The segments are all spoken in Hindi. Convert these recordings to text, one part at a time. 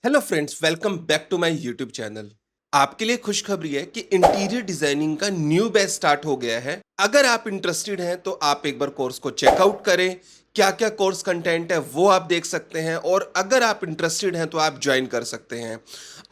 Hello friends, welcome back to my YouTube channel. आपके लिए खुशखबरी है कि इंटीरियर डिजाइनिंग का न्यू बैच स्टार्ट हो गया है। अगर आप इंटरेस्टेड हैं तो आप एक बार कोर्स को चेकआउट करें। क्या क्या कोर्स कंटेंट है वो आप देख सकते हैं, और अगर आप इंटरेस्टेड हैं तो आप ज्वाइन कर सकते हैं।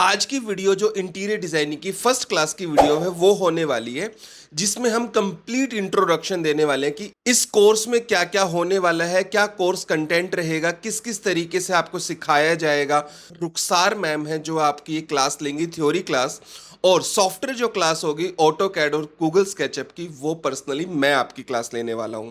आज की वीडियो जो इंटीरियर डिजाइनिंग की फर्स्ट क्लास की वीडियो है वो होने वाली है, जिसमें हम कंप्लीट इंट्रोडक्शन देने वाले हैं कि इस कोर्स में क्या क्या होने वाला है, क्या कोर्स कंटेंट रहेगा, किस किस तरीके से आपको सिखाया जाएगा। रुखसार मैम है जो आपकी ये क्लास लेंगी, थ्योरी क्लास, और सॉफ्टवेयर जो क्लास होगी ऑटो कैड और गूगल स्केचअप की, वो पर्सनली मैं आपकी क्लास लेने वाला हूं।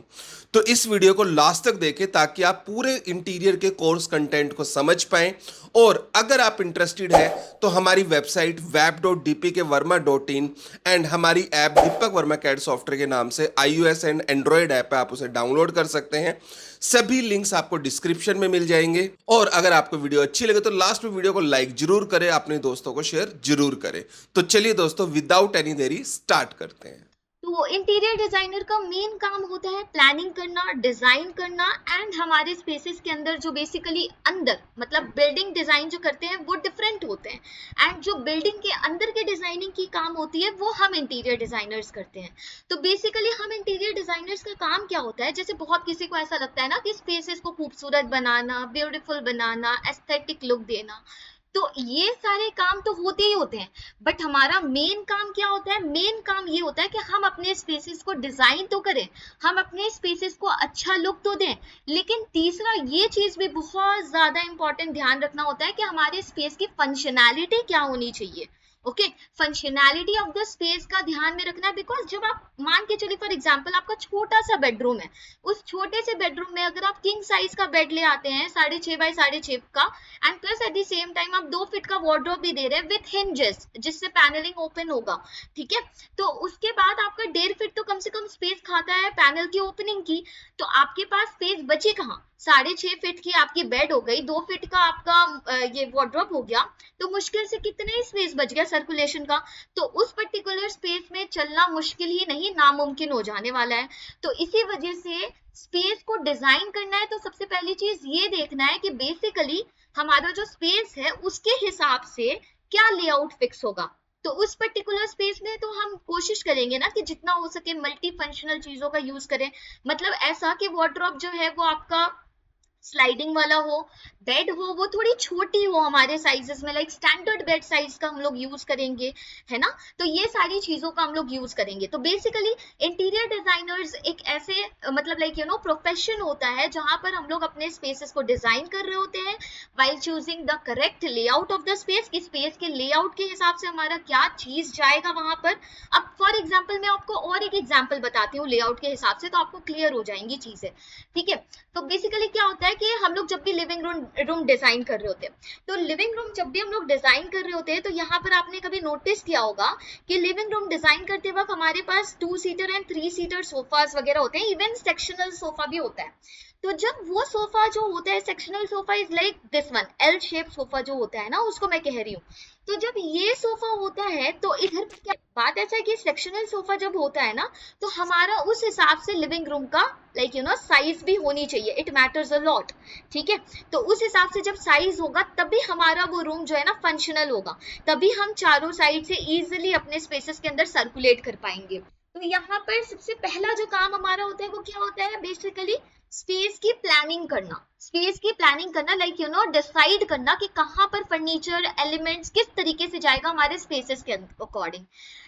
तो इस वीडियो को लास्ट तक देखें ताकि आप पूरे इंटीरियर के कोर्स कंटेंट को समझ पाएं। और अगर आप इंटरेस्टेड हैं तो हमारी वेबसाइट web.dpkverma.in एंड हमारी app Deepak Verma CAD software के नाम से iOS एंड एंड्रॉयड ऐप है, आप उसे डाउनलोड कर सकते हैं। सभी लिंक्स आपको डिस्क्रिप्शन में मिल जाएंगे। और अगर आपको वीडियो अच्छी लगे तो लास्ट में वीडियो को लाइक जरूर करें, अपने दोस्तों को शेयर जरूर करें। तो चलिए दोस्तों, विदाउट एनी देरी स्टार्ट करते हैं। तो इंटीरियर डिजाइनर का मेन काम होता है प्लानिंग करना, डिजाइन करना एंड हमारे स्पेसेस के अंदर जो बेसिकली अंदर मतलब बिल्डिंग डिजाइन जो करते हैं वो डिफरेंट होते हैं एंड जो बिल्डिंग के अंदर के डिजाइनिंग की काम होती है वो हम इंटीरियर डिजाइनर्स करते हैं। तो बेसिकली हम इंटीरियर डिजाइनर्स का काम क्या होता है, जैसे बहुत किसी को ऐसा लगता है ना कि स्पेसेस को खूबसूरत बनाना, ब्यूटीफुल बनाना, एस्थेटिक लुक देना, तो ये सारे काम तो होते ही होते हैं। बट हमारा मेन काम क्या होता है? मेन काम ये होता है कि हम अपने स्पेसेस को डिजाइन तो करें, हम अपने स्पेसेस को अच्छा लुक तो दें, लेकिन तीसरा ये चीज भी बहुत ज्यादा इंपॉर्टेंट ध्यान रखना होता है कि हमारे स्पेस की फंक्शनैलिटी क्या होनी चाहिए। Okay, functionality of the space का ध्यान में रखना है। बिकॉज जब आप मान के चलिए फॉर एग्जांपल आपका छोटा सा बेडरूम है, उस छोटे से बेडरूम में अगर आप किंग साइज का बेड ले आते हैं 6.5 बाई 6.5 का, and plus at the same time आप 2 फीट का वार्डरोब भी दे रहे हैं विथ हिंजेस जिससे पैनलिंग ओपन होगा, ठीक है, तो उसके बाद आपका 1.5 फीट तो कम से कम स्पेस खाता है पैनल की ओपनिंग की, तो आपके पास स्पेस बची कहाँ? 6.5 फीट की आपकी बेड हो गई, 2 फीट का आपका ये वार्डरोब हो गया, तो मुश्किल से कितने स्पेस बच गया सर्कुलेशन का? तो उस पर्टिकुलर स्पेस में चलना मुश्किल ही नहीं, नामुमकिन हो जाने वाला है। तो इसी वजह से स्पेस को डिजाइन करना है तो सबसे पहली चीज ये देखना है कि बेसिकली हमारा जो स्पेस है उसके हिसाब से क्या लेआउट फिक्स होगा। तो उस पर्टिकुलर स्पेस में तो हम कोशिश करेंगे ना कि जितना हो सके मल्टी फंक्शनल चीजों का यूज करें। मतलब ऐसा कि वार्डरोब जो है वो आपका स्लाइडिंग वाला हो, बेड हो वो थोड़ी छोटी हो हमारे साइजेस में, लाइक स्टैंडर्ड बेड साइज का हम लोग यूज करेंगे, है ना। तो ये सारी चीजों का हम लोग यूज करेंगे। तो बेसिकली इंटीरियर डिजाइनर्स एक ऐसे मतलब लाइक प्रोफेशन होता है जहां पर हम लोग अपने स्पेसेस को डिजाइन कर रहे होते हैं while choosing the correct layout of the space, कि स्पेस के लेआउट के हिसाब से हमारा क्या चीज जाएगा वहां पर। अब फॉर एग्जाम्पल मैं आपको और एक एग्जाम्पल बताती हूँ लेआउट के हिसाब से, तो आपको क्लियर हो जाएंगी चीजें, ठीक है। तो बेसिकली क्या होता है कि हम लोग जब भी लिविंग रूम डिजाइन कर रहे होते हैं, तो लिविंग रूम जब भी हम लोग डिजाइन कर रहे होते हैं, तो यहाँ पर आपने कभी नोटिस किया होगा कि लिविंग रूम डिजाइन करते वक्त हमारे पास 2 सीटर एंड 3 सीटर सोफास वगैरह होते हैं, इवन सेक्शनल सोफा भी होता है। तो जब वो सोफा जो होता है sectional sofa is like this one, L shape sofa जो होता है ना, उसको मैं कह रही हूँ। तो जब ये सोफा होता है तो इधर क्या बात ऐसा है कि सेक्शनल सोफा जब होता है ना, तो हमारा उस हिसाब से लिविंग रूम का लाइक साइज भी होनी चाहिए, इट मैटर्स अ लॉट, ठीक है। तो उस हिसाब से जब साइज होगा तभी हमारा वो रूम जो है ना फंक्शनल होगा, तभी हम चारों साइड से इजिली अपने स्पेसेस के अंदर सर्कुलेट कर पाएंगे। तो यहाँ पर सबसे पहला जो काम हमारा होता है वो क्या होता है? बेसिकली स्पेस की प्लानिंग करना। स्पेस की प्लानिंग करना लाइक डिसाइड करना कि कहाँ पर फर्नीचर एलिमेंट्स किस तरीके से जाएगा हमारे स्पेसेस के अकॉर्डिंग,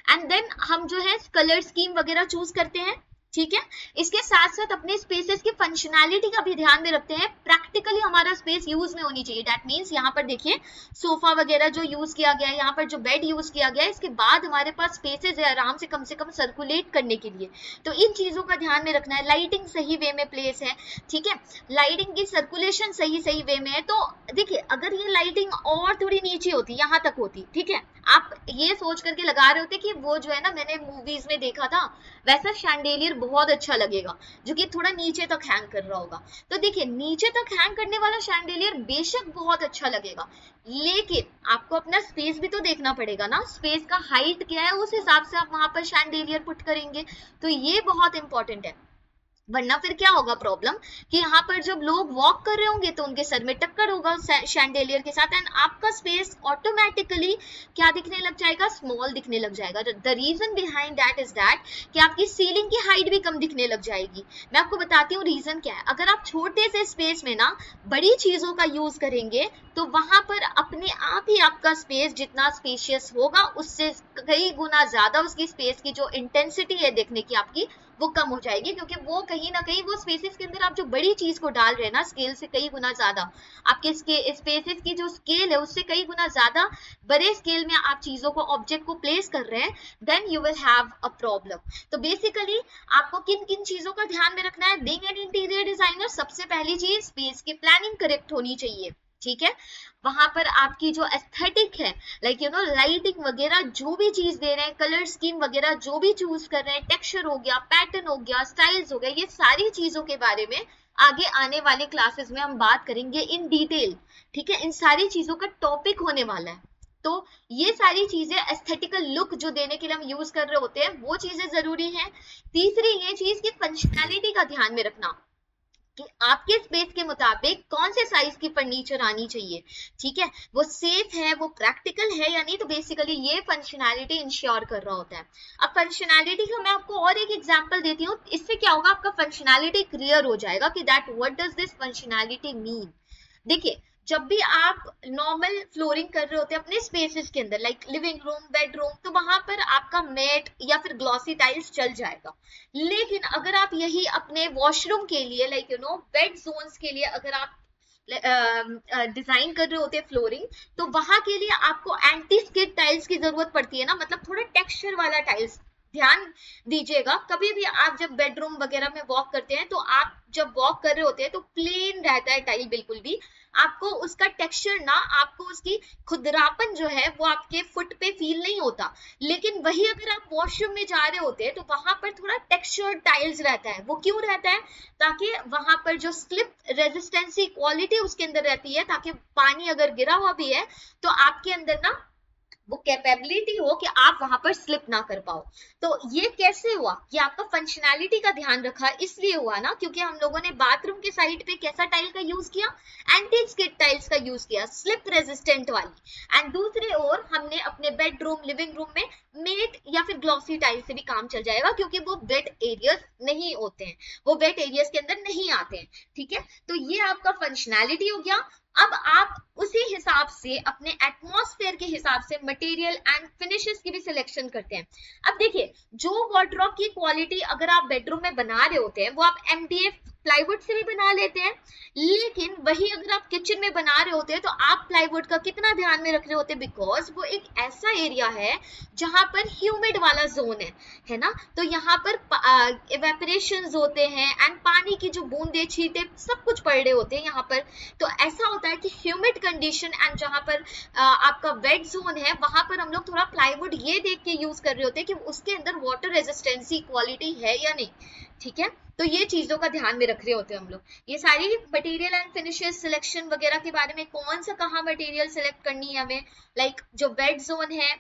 एंड देन हम जो है कलर स्कीम वगैरह चूज करते हैं, ठीक है। इसके साथ साथ अपने स्पेसेस की फंक्शनैलिटी का भी ध्यान में रखते हैं, प्रैक्टिकली हमारा स्पेस यूज में होनी चाहिए। दैट मींस यहाँ पर देखिए सोफा वगैरह जो यूज किया गया है, यहाँ पर जो बेड यूज किया गया है, इसके बाद हमारे पास स्पेसेस है आराम से कम सर्कुलेट करने के लिए, तो इन चीजों का ध्यान में रखना है। लाइटिंग सही वे में प्लेस है, ठीक है, लाइटिंग की सर्कुलेशन सही वे में है। तो देखिए अगर ये लाइटिंग और थोड़ी नीचे होती, यहाँ तक होती, ठीक है, आप ये सोच करके लगा रहे होते कि वो जो है ना मैंने मूवीज में देखा था वैसा शैंडेलियर बहुत अच्छा लगेगा जो कि थोड़ा नीचे तक हैंग कर रहा होगा। तो देखिए नीचे तक हैंग करने वाला शैंडेलियर बेशक बहुत अच्छा लगेगा, लेकिन आपको अपना स्पेस भी तो देखना पड़ेगा ना, स्पेस का हाइट क्या है उस हिसाब से आप वहां पर शैंडेलियर पुट करेंगे। तो ये बहुत इंपॉर्टेंट है। वरना फिर क्या होगा प्रॉब्लम कि यहाँ पर जब लोग वॉक कर रहे होंगे तो उनके सर में टक्कर होगा शैंडेलियर के साथ, एंड आपका स्पेस ऑटोमेटिकली क्या दिखने लग जाएगा, स्मॉल दिखने लग जाएगा। The reason behind that is that कि आपकी सीलिंग की हाइट भी कम दिखने लग जाएगी। मैं आपको बताती हूँ रीजन क्या है। अगर आप छोटे से स्पेस में ना बड़ी चीजों का यूज करेंगे तो वहां पर अपने आप ही आपका स्पेस जितना स्पेशियस होगा उससे कई गुना ज्यादा उसकी स्पेस की जो इंटेंसिटी है देखने की आपकी वो कम हो जाएगी, क्योंकि वो कहीं ना कहीं वो स्पेसेस के अंदर आप जो बड़ी चीज को डाल रहे हैं ना स्केल से कई गुना ज्यादा, आपके स्पेसेस की जो स्केल है उससे कई गुना ज्यादा बड़े स्केल में आप चीजों को ऑब्जेक्ट को प्लेस कर रहे हैं, then you will have a problem. तो बेसिकली आपको किन किन चीजों का ध्यान में रखना है बीइंग एन इंटीरियर डिजाइनर। सबसे पहली चीज स्पेस की प्लानिंग करेक्ट होनी चाहिए, ठीक है। वहां पर आपकी जो एस्थेटिक है लाइक लाइटिंग वगैरह जो भी चीज दे रहे हैं, कलर स्कीम वगैरह जो भी चूज कर रहे हैं, टेक्सचर हो गया, पैटर्न हो गया, स्टाइल्स हो गया, ये सारी चीजों के बारे में आगे आने वाले क्लासेस में हम बात करेंगे इन डिटेल, ठीक है। इन सारी चीजों का टॉपिक होने वाला है। तो ये सारी चीजें एस्थेटिकल लुक जो देने के लिए हम यूज कर रहे होते हैं वो चीजें जरूरी है। तीसरी ये चीज की फंक्शनैलिटी का ध्यान में रखना कि आपके स्पेस के मुताबिक कौन से साइज की फर्नीचर आनी चाहिए, ठीक है, वो सेफ है, वो प्रैक्टिकल है या नहीं। तो बेसिकली ये फंक्शनैलिटी इंश्योर कर रहा होता है। अब फंक्शनैलिटी का मैं आपको और एक एग्जांपल देती हूँ, इससे क्या होगा आपका फंक्शनैलिटी क्लियर हो जाएगा कि that what does this functionality mean. देखिए जब भी आप नॉर्मल फ्लोरिंग कर रहे होते हैं अपने स्पेसेस के अंदर लाइक लिविंग रूम, बेडरूम, तो वहां पर आपका मैट या फिर ग्लॉसी टाइल्स चल जाएगा। लेकिन अगर आप यही अपने वॉशरूम के लिए लाइक बेड जोन्स के लिए अगर आप डिजाइन कर रहे होते हैं फ्लोरिंग, तो वहां के लिए आपको एंटी स्किड टाइल्स की जरूरत पड़ती है ना, मतलब थोड़ा टेक्सचर वाला टाइल्स। ध्यान दीजिएगा कभी भी आप जब बेडरूम वगैरह में वॉक करते हैं तो आप जब वॉक कर रहे होते हैं तो प्लेन रहता है टाइल बिल्कुल भी, आपको उसका टेक्सचर ना, आपको उसकी खुरदरापन जो है वो आपके फुट पे फील नहीं होता। लेकिन वही अगर आप वॉशरूम में जा रहे होते हैं तो वहां पर थोड़ा टेक्सचर टाइल्स रहता है। वो क्यों रहता है? ताकि वहां पर जो स्लिप रेजिस्टेंसी क्वालिटी उसके अंदर रहती है, ताकि पानी अगर गिरा हुआ भी है तो आपके अंदर ना वो कैपेबिलिटी हो कि आप वहां पर स्लिप ना कर पाओ। तो ये कैसे हुआ? ये आपका फंक्शनैलिटी का ध्यान रखा इसलिए हुआ ना क्योंकि हम लोगों ने बाथरूम के साइड पे कैसा टाइल का यूज किया, एंटी स्किड टाइल्स का यूज किया, स्लिप रेजिस्टेंट वाली। एंड दूसरे ओर हमने अपने बेडरूम, लिविंग रूम में मेट या फिर ग्लॉसी टाइल से भी काम चल जाएगा क्योंकि वो वेट एरियाज नहीं होते हैं, वो वेट एरियाज के अंदर नहीं आते हैं, ठीक है। तो ये आपका फंक्शनैलिटी हो गया। अब आप उसी हिसाब से अपने एटमॉस्फेयर के हिसाब से मटेरियल एंड फिनिशेस की भी सिलेक्शन करते हैं। अब देखिए जो वार्डरोब की क्वालिटी अगर आप बेडरूम में बना रहे होते हैं वो आप एमडीएफ प्लाईवुड से भी बना लेते हैं, लेकिन वही अगर आप किचन में बना रहे होते हैं तो आप प्लाईवुड का कितना ध्यान में रख रहे होते हैं, बिकॉज वो एक ऐसा एरिया है जहां पर ह्यूमिड वाला जोन है ना, तो यहाँ पर इवेपोरेशंस होते हैं एंड पानी की जो बूंदे छींटे सब कुछ पड़ रहे होते हैं यहाँ पर। तो ऐसा होता है कि ह्यूमिड कंडीशन एंड जहां पर आपका वेट जोन है वहां पर हम लोग थोड़ा प्लाईवुड ये देख के यूज कर रहे होते हैं कि उसके अंदर वाटर रेजिस्टेंसी क्वालिटी है या नहीं, ठीक है। तो ये चीजों का ध्यान में रख रहे होते हैं हम लोग। ये सारी मटेरियल एंड फिनिशेस सिलेक्शन वगैरह के बारे में, कौन सा कहाँ मटेरियल सिलेक्ट करनी है हमें, लाइक जो वेट जोन है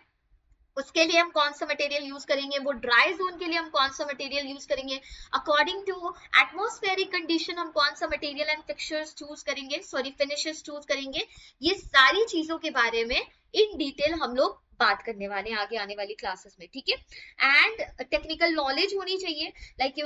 उसके लिए हम कौन सा मटेरियल यूज करेंगे, वो ड्राई जोन के लिए हम कौन सा मटेरियल यूज करेंगे, अकॉर्डिंग टू एटमॉस्फेरिक कंडीशन हम कौन सा मटेरियल एंड फिक्सचर्स चूज करेंगे, सॉरी फिनिशेस चूज करेंगे। ये सारी चीजों के बारे में इन डिटेल हम लोग बात करने वाले हैं आगे आने वाली क्लासेस में, ठीक है। एंड टेक्निकल नॉलेज होनी चाहिए, लाइक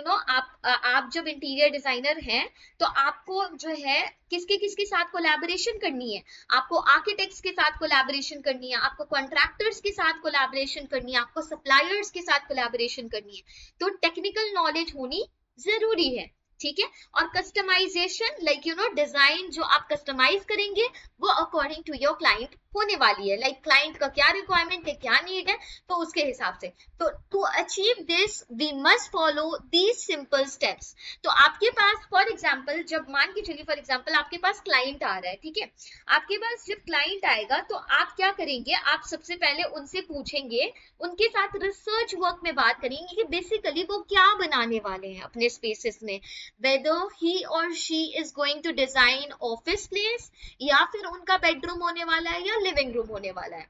आप जब इंटीरियर डिजाइनर हैं तो आपको जो है किसके किसके साथ कोलैबोरेशन करनी है, आपको आर्किटेक्ट्स के साथ कोलैबोरेशन करनी है, आपको कॉन्ट्रैक्टर्स के साथ कोलैबोरेशन करनी है, आपको सप्लायर्स के साथ कोलैबोरेशन करनी है। तो टेक्निकल नॉलेज होनी जरूरी है, ठीक है। और कस्टमाइजेशन लाइक डिजाइन जो आप कस्टमाइज करेंगे वो अकॉर्डिंग टू योर क्लाइंट होने वाली है, लाइक क्लाइंट का क्या रिक्वायरमेंट है, क्या नीड है, तो उसके हिसाब से। तो to achieve this we must follow these simple steps. तो आपके पास फॉर एग्जांपल जब मान के चलिए फॉर एग्जांपल आपके पास क्लाइंट आ रहा है, ठीक है, आपके पास जब क्लाइंट आएगा तो आप क्या करेंगे, आप सबसे पहले उनसे पूछेंगे, उनके साथ रिसर्च वर्क में बात करेंगे कि बेसिकली वो क्या बनाने वाले हैं अपने स्पेसेस में, whether he or she is going to design office place या फिर उनका बेडरूम होने वाला है या लिविंग रूम होने वाला है।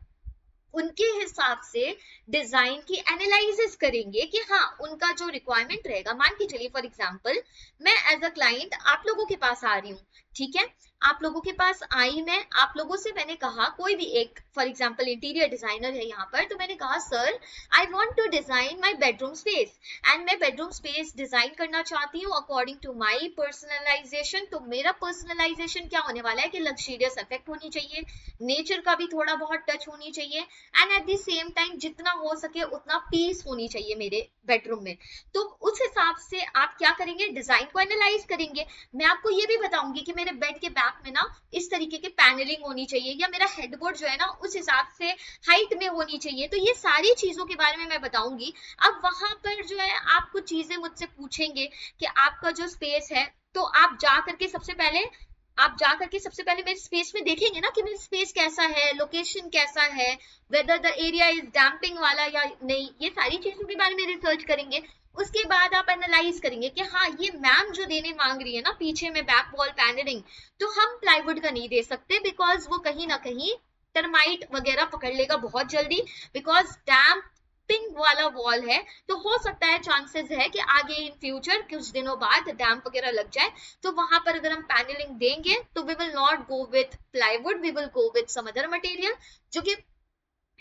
उनके हिसाब से डिजाइन की एनालिसिस करेंगे कि हाँ उनका जो रिक्वायरमेंट रहेगा। मान के चलिए फॉर एग्जांपल मैं एज अ क्लाइंट आप लोगों के पास आ रही हूँ, ठीक है, आप लोगों के पास आई मैं, आप लोगों से मैंने कहा कोई भी एक फॉर एग्जांपल इंटीरियर डिजाइनर है यहाँ पर, तो मैंने कहा sir I want to design my bedroom space and मैं बेडरूम स्पेस डिजाइन करना चाहती हूँ अकॉर्डिंग टू माय पर्सनलाइजेशन। तो मेरा पर्सनलाइजेशन क्या होने वाला है कि लग्जरियस इफेक्ट होनी चाहिए, नेचर का भी थोड़ा बहुत टच होनी चाहिए and eight the same time जितना हो सके उतना पीस होनी चाहिए मेरे बेडरूम में। तो उस हिसाब से आप क्या करेंगे, डिजाइन को एनालाइज करेंगे। मैं आपको ये भी बताऊंगी कि मेरे बेड के बैक में ना इस तरीके की पैनलिंग होनी चाहिए या मेरा हेडबोर्ड जो है ना उस हिसाब से हाइट में होनी चाहिए। तो ये सारी चीजों के बारे में मैं बताऊंगी। अब वहां पर जो है आप कुछ चीजें मुझसे पूछेंगे कि आपका जो स्पेस है, तो आप जा करके सबसे पहले मेरे स्पेस में देखेंगे ना कि मेरा स्पेस कैसा है, लोकेशन कैसा है, whether the area is damping वाला या नहीं, ये सारी चीजों के बारे में रिसर्च करेंगे। उसके बाद आप एनालाइज करेंगे कि हाँ ये मैम जो देने मांग रही है ना पीछे में बैक वॉल पैनलिंग, तो हम प्लाईवुड का नहीं दे सकते बिकॉज वो कहीं ना कहीं टर्माइट वगैरह पकड़ लेगा बहुत जल्दी, बिकॉज डैम्प पिंक वाला वॉल है। तो हो सकता है चांसेस है कि आगे इन फ्यूचर कुछ दिनों बाद डैम्प वगैरह लग जाए, तो वहां पर अगर हम पैनलिंग देंगे तो we will not go with plywood, we will go with some other material जो कि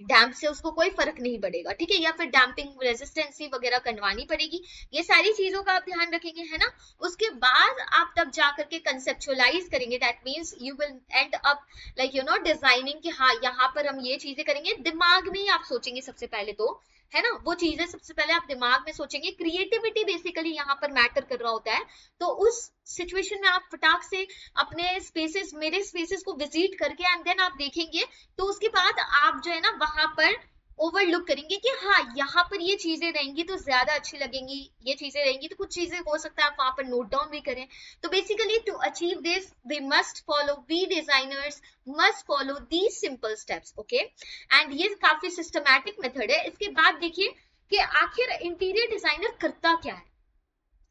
डैम्प से उसको कोई फर्क नहीं पड़ेगा, ठीक है, या फिर डैम्पिंग रेजिस्टेंसी वगैरह करवानी पड़ेगी। ये सारी चीजों का आप ध्यान रखेंगे, है ना। उसके बाद आप तब जाकर के कंसेप्चुअलाइज करेंगे, that means you will and up like designing कि हाँ यहाँ पर हम ये चीजें करेंगे। दिमाग में ही आप सोचेंगे सबसे पहले, तो है ना, वो चीजें सबसे पहले आप दिमाग में सोचेंगे। क्रिएटिविटी बेसिकली यहाँ पर मैटर कर रहा होता है। तो उस सिचुएशन में आप फटाक से अपने स्पेसेस, मेरे स्पेसेस को विजिट करके एंड देन आप देखेंगे, तो उसके बाद आप जो है ना वहां पर ओवरलुक करेंगे कि हाँ यहाँ पर ये चीजें रहेंगी तो ज्यादा अच्छी लगेंगी, ये चीजें रहेंगी तो कुछ चीजें हो सकता है आप वहां पर नोट डाउन भी करें। तो basically to achieve this we must follow, we designers must follow these simple steps, okay. And ये काफी सिस्टमैटिक मेथड है। इसके बाद देखिए कि आखिर इंटीरियर डिजाइनर करता क्या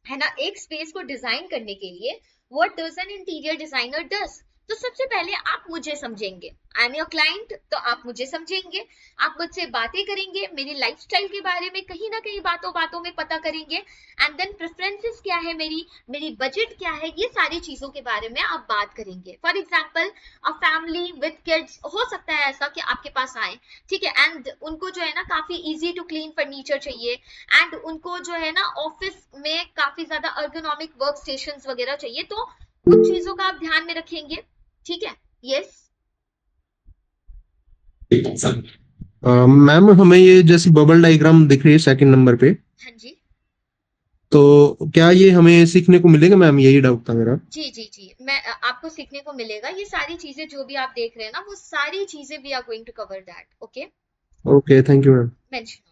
है ना, एक स्पेस को डिजाइन करने के लिए what does an interior designer does. तो सबसे पहले आप मुझे समझेंगे, आई एम योर क्लाइंट, तो आप मुझे समझेंगे, आप मुझसे बातें करेंगे, मेरी लाइफस्टाइल के बारे में कहीं ना कहीं बातों में पता करेंगे एंड देन प्रेफरेंसेस क्या है मेरी बजट क्या है, ये सारी चीजों के बारे में आप बात करेंगे। For example a family with kids, हो सकता है ऐसा कि आपके पास आए, ठीक है, एंड उनको जो है ना काफी इजी टू क्लीन फर्नीचर चाहिए एंड उनको जो है ना ऑफिस में काफी ज्यादा अर्गोनॉमिक वर्क स्टेशन वगैरह चाहिए। तो उन चीजों का आप ध्यान में रखेंगे, ठीक है। यस मैम, हमें ये जैसी बबल डायग्राम दिख रही है सेकंड नंबर पे, हाँ जी तो क्या ये हमें सीखने को मिलेगा मैम? यही डाउट था मेरा। जी जी जी, मैं आपको सीखने को मिलेगा। ये सारी चीजें जो भी आप देख रहे हैं ना, वो सारी चीजें we are going to cover that, okay. Okay, thank you ma'am. Mention.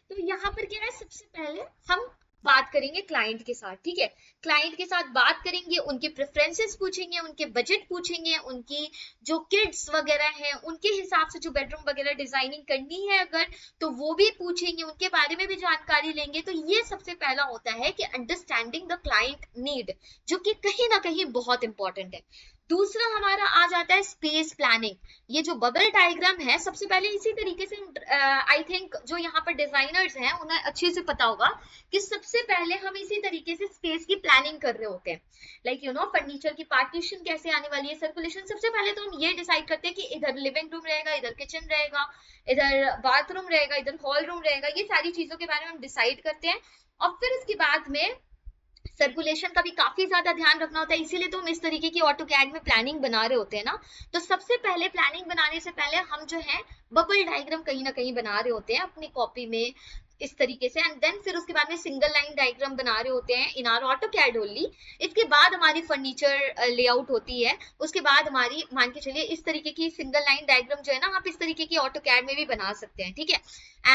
तो यहाँ पर क्या है, सबसे पहले हम बात करेंगे क्लाइंट के साथ, ठीक है। क्लाइंट के साथ बात करेंगे, उनके प्रेफरेंसेस पूछेंगे, उनके बजट पूछेंगे, उनकी जो किड्स वगैरह हैं उनके हिसाब से जो बेडरूम वगैरह डिजाइनिंग करनी है अगर, तो वो भी पूछेंगे, उनके बारे में भी जानकारी लेंगे। तो ये सबसे पहला होता है कि अंडरस्टैंडिंग द क्लाइंट नीड, जो कि कहीं ना कहीं बहुत इंपॉर्टेंट है। दूसरा हमारा आ जाता है स्पेस प्लानिंग। ये जो बबल डायग्राम है, सबसे पहले इसी तरीके से आई थिंक जो यहाँ पर डिजाइनर्स हैं उन्हें अच्छे से पता होगा कि सबसे पहले हम इसी तरीके से स्पेस की प्लानिंग कर रहे होते हैं। लाइक फर्नीचर की पार्टीशन कैसे आने वाली है, सर्कुलेशन। सबसे पहले तो हम ये डिसाइड करते हैं कि इधर लिविंग रूम रहेगा, इधर किचन रहेगा, इधर बाथरूम रहेगा, इधर हॉल रूम रहेगा। ये सारी चीजों के बारे में हम डिसाइड करते हैं और फिर उसके बाद में सर्कुलेशन का भी काफी ज्यादा ध्यान रखना होता है। इसीलिए तो हम इस तरीके की ऑटोकैड में प्लानिंग बना रहे होते हैं ना। तो सबसे पहले प्लानिंग बनाने से पहले हम जो है बबल डायग्राम कहीं ना कहीं बना रहे होते हैं अपनी कॉपी में इस तरीके से, एंड देन फिर उसके बाद में सिंगल लाइन डायग्राम बना रहे होते हैं इन आवर ऑटोकैड ओनली। इसके बाद हमारी फर्नीचर लेआउट होती है, उसके बाद हमारी मान के चलिए इस तरीके की सिंगल लाइन डायग्राम जो है ना आप इस तरीके की ऑटोकैड में भी बना सकते हैं, ठीक है।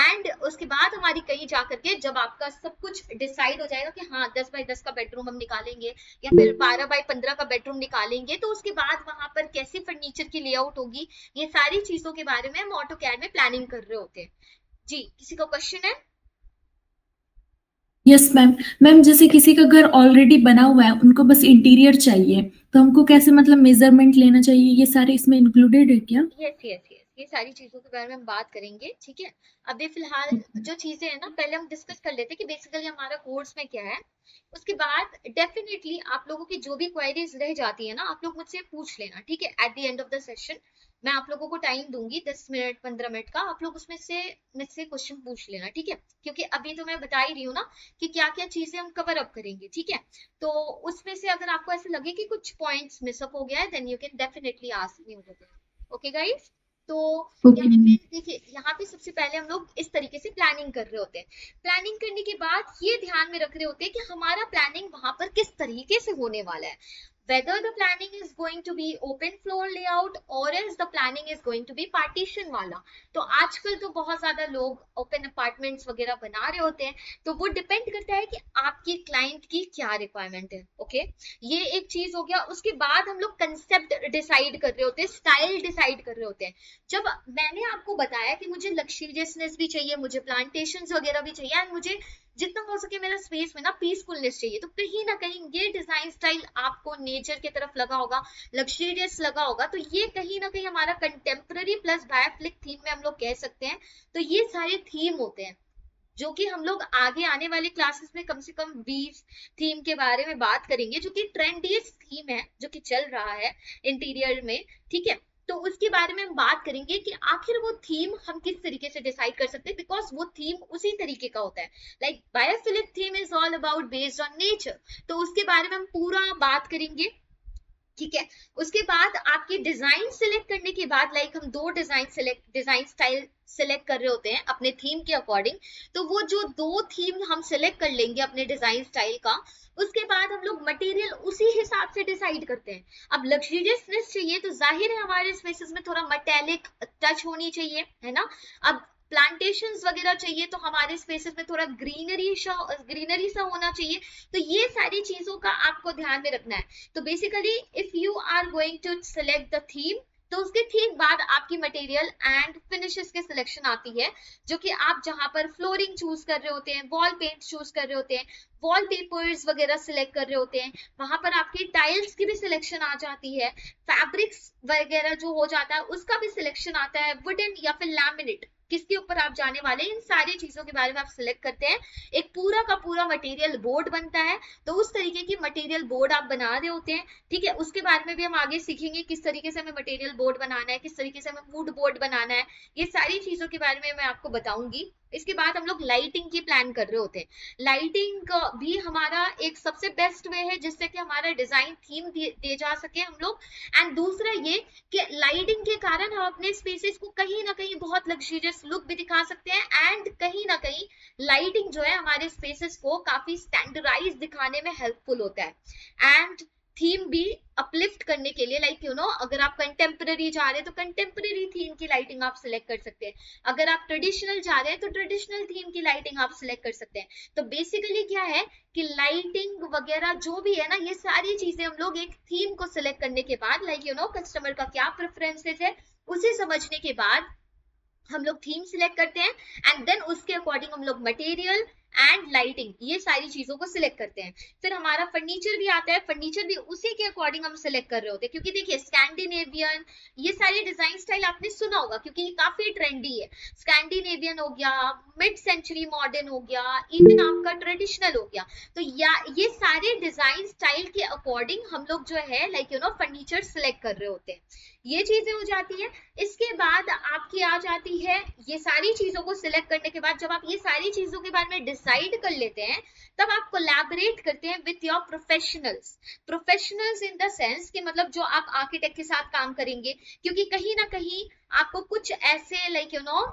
एंड उसके बाद हमारी कहीं जाकर के जब आपका सब कुछ डिसाइड हो जाएगा कि हाँ 10 बाय 10 का बेडरूम हम निकालेंगे या फिर 12 बाय 15 का बेडरूम निकालेंगे, तो उसके बाद वहां पर कैसी फर्नीचर की लेआउट होगी, ये सारी चीजों के बारे में हम ऑटोकैड में प्लानिंग कर रहे होते हैं। जी, किसी को क्वेश्चन है? Yes ma'am. मैम जैसे किसी का घर ऑलरेडी बना हुआ है, उनको बस इंटीरियर चाहिए, तो हमको कैसे मतलब मेजरमेंट लेना चाहिए, ये सारे इसमें इंक्लूडेड है क्या? यस यस यस, ये सारी चीजों के बारे में हम बात करेंगे, ठीक है। अभी फिलहाल जो चीजें हैं ना, पहले हम डिस्कस कर लेते हैं कि बेसिकली हमारा कोर्स में क्या है। उसके बाद डेफिनेटली आप लोगों की जो भी क्वेरीज रह जाती है ना, आप लोग मुझसे पूछ लेना, ठीक है। At the end of the session मैं आप लोगों को टाइम दूंगी 10 मिनट 15 मिनट का, आप लोग उसमें से मुझसे क्वेश्चन पूछ लेना, ठीक है। क्योंकि अभी तो मैं बता ही रही हूँ ना कि क्या क्या चीजें हम कवर अप करेंगे, ठीक है। तो उसमें से अगर आपको ऐसे लगे कि कुछ पॉइंट्स मिसअप हो गया है, then you can definitely ask me over there. Okay guys, तो ओके यहाँ पे मैम। देखिए, यहाँ पे सबसे पहले हम लोग इस तरीके से प्लानिंग कर रहे होते हैं। प्लानिंग करने के बाद ये ध्यान में रख रहे होते हैं कि हमारा प्लानिंग वहां पर किस तरीके से होने वाला है, whether the planning is going to be open floor layout or else the planning is going to be partition वाला। तो आजकल तो बहुत ज्यादा लोग ओपन अपार्टमेंट्स वगैरह बना रहे होते हैं, तो वो डिपेंड करता है कि आपकी क्लाइंट की क्या रिक्वायरमेंट है। ओके, ये एक चीज हो गया। उसके बाद हम लोग कंसेप्ट डिसाइड कर रहे होते हैं, स्टाइल डिसाइड कर रहे होते हैं। जब मैंने आपको बताया कि मुझे लग्जरियसनेस भी चाहिए, मुझे प्लांटेशंस वगैरह भी चाहिए, एंड मुझे जितना हो सके मेरा स्पेस में ना पीसफुलनेस चाहिए, तो कहीं ना कहीं ये डिजाइन स्टाइल आपको नेचर की तरफ लगा होगा, लग्जरियस लगा होगा, तो ये कहीं ना कहीं हमारा कंटेम्पररी प्लस बायोफ्लिक थीम में हम लोग कह सकते हैं। तो ये सारे थीम होते हैं जो कि हम लोग आगे आने वाले क्लासेस में कम से कम 20 थीम के बारे में बात करेंगे, जो कि ट्रेंडियस्ट थीम है जो कि चल रहा है इंटीरियर में, ठीक है। तो उसके बारे में हम बात करेंगे कि आखिर वो थीम हम किस तरीके से डिसाइड कर सकते हैं, बिकॉज वो थीम उसी तरीके का होता है। Like biophilic theme is all about based on nature, तो उसके बारे में हम पूरा बात करेंगे, ठीक है। उसके बाद आपकी डिजाइन सिलेक्ट करने के बाद, लाइक हम दो डिजाइन स्टाइल सिलेक्ट कर रहे होते हैं अपने थीम के अकॉर्डिंग, तो वो जो दो थीम हम सिलेक्ट कर लेंगे अपने डिजाइन स्टाइल का, उसके बाद हम लोग मटेरियल उसी हिसाब से डिसाइड करते हैं। अब लग्जरियसनेस चाहिए तो जाहिर है हमारे स्पेसेस में थोड़ा मेटेलिक टच होनी चाहिए, है ना। अब प्लांटेशंस वगैरह चाहिए तो हमारे स्पेसेस में थोड़ा ग्रीनरी सा होना चाहिए। तो ये सारी चीजों का आपको ध्यान में रखना है। तो basically if you are going to select the theme, तो उसके ठीक बाद आपकी मटेरियल एंड फिनिशेस के सिलेक्शन आती है, जो कि आप जहां पर फ्लोरिंग चूज कर रहे होते हैं, वॉल पेंट चूज कर रहे होते हैं, वॉल पेपर्स वगैरह सिलेक्ट कर रहे होते हैं, वहां पर आपकी टाइल्स की भी सिलेक्शन आ जाती है, फैब्रिक्स वगैरह जो हो जाता है उसका भी सिलेक्शन आता है, वुडन या फिर लैमिनेट किसके ऊपर आप जाने वाले हैं, इन सारी चीजों के बारे में आप सिलेक्ट करते हैं। एक पूरा का पूरा मटेरियल बोर्ड बनता है, तो उस तरीके की मटेरियल बोर्ड आप बना रहे होते हैं, ठीक है। उसके बारे में भी हम आगे सीखेंगे किस तरीके से हमें मटेरियल बोर्ड बनाना है, किस तरीके से हमें वुड बोर्ड बनाना है, ये सारी चीजों के बारे में मैं आपको बताऊंगी। इसके बाद हम लोग लाइटिंग की प्लान कर रहे होते हैं। लाइटिंग भी हमारा एक सबसे बेस्ट वे है जिससे कि हमारा डिजाइन थीम दे जा सके हम लोग। एंड दूसरा ये कि लाइटिंग के कारण हम अपने स्पेसेस को कहीं ना कहीं बहुत लग्जरियस लुक भी दिखा सकते हैं, एंड कहीं ना कहीं लाइटिंग जो है हमारे स्पेसेस को काफी स्टैंडर्डाइज दिखाने में हेल्पफुल होता है। एंड थीम भी अपलिफ्ट करने के लिए, लाइक यू नो, अगर आप कंटेम्पररी जा रहे हैं तो कंटेम्पररी थीम की लाइटिंग आप सिलेक्ट कर सकते हैं, अगर आप ट्रेडिशनल जा रहे हैं तो ट्रेडिशनल थीम की लाइटिंग आप सिलेक्ट कर सकते हैं। तो बेसिकली क्या है कि लाइटिंग वगैरह जो भी है ना, ये सारी चीजें हम लोग एक थीम को सिलेक्ट करने के बाद, लाइक यू नो, कस्टमर का क्या प्रेफरेंसेस है उसे समझने के बाद हम लोग थीम सिलेक्ट करते हैं, एंड देन उसके अकॉर्डिंग हम लोग मटेरियल एंड लाइटिंग ये सारी चीजों को सिलेक्ट करते हैं। फिर हमारा फर्नीचर भी आता है, फर्नीचर भी उसी के अकॉर्डिंग हम सिलेक्ट कर रहे होते हैं, क्योंकि देखिए स्कैंडिनेवियन ये सारे डिजाइन स्टाइल आपने सुना होगा क्योंकि ये काफी ट्रेंडी है। स्कैंडिनेवियन हो गया, मिड सेंचुरी मॉडर्न हो गया, इवन आपका ट्रेडिशनल हो गया, तो ये सारे डिजाइन स्टाइल के अकॉर्डिंग हम लोग जो है, like you no, furniture select कर रहे होते हैं। ये चीजें हो जाती है। इसके बाद आपकी आ जाती है, ये सारी चीजों को सिलेक्ट करने के बाद जब आप ये सारी चीजों के बारे में डिसाइड कर लेते हैं, तब आप कोलैबोरेट करते हैं with your professionals in the sense कि मतलब जो आप आर्किटेक्ट के साथ काम करेंगे, क्योंकि कहीं ना कहीं आपको कुछ ऐसे, लाइक यू नो,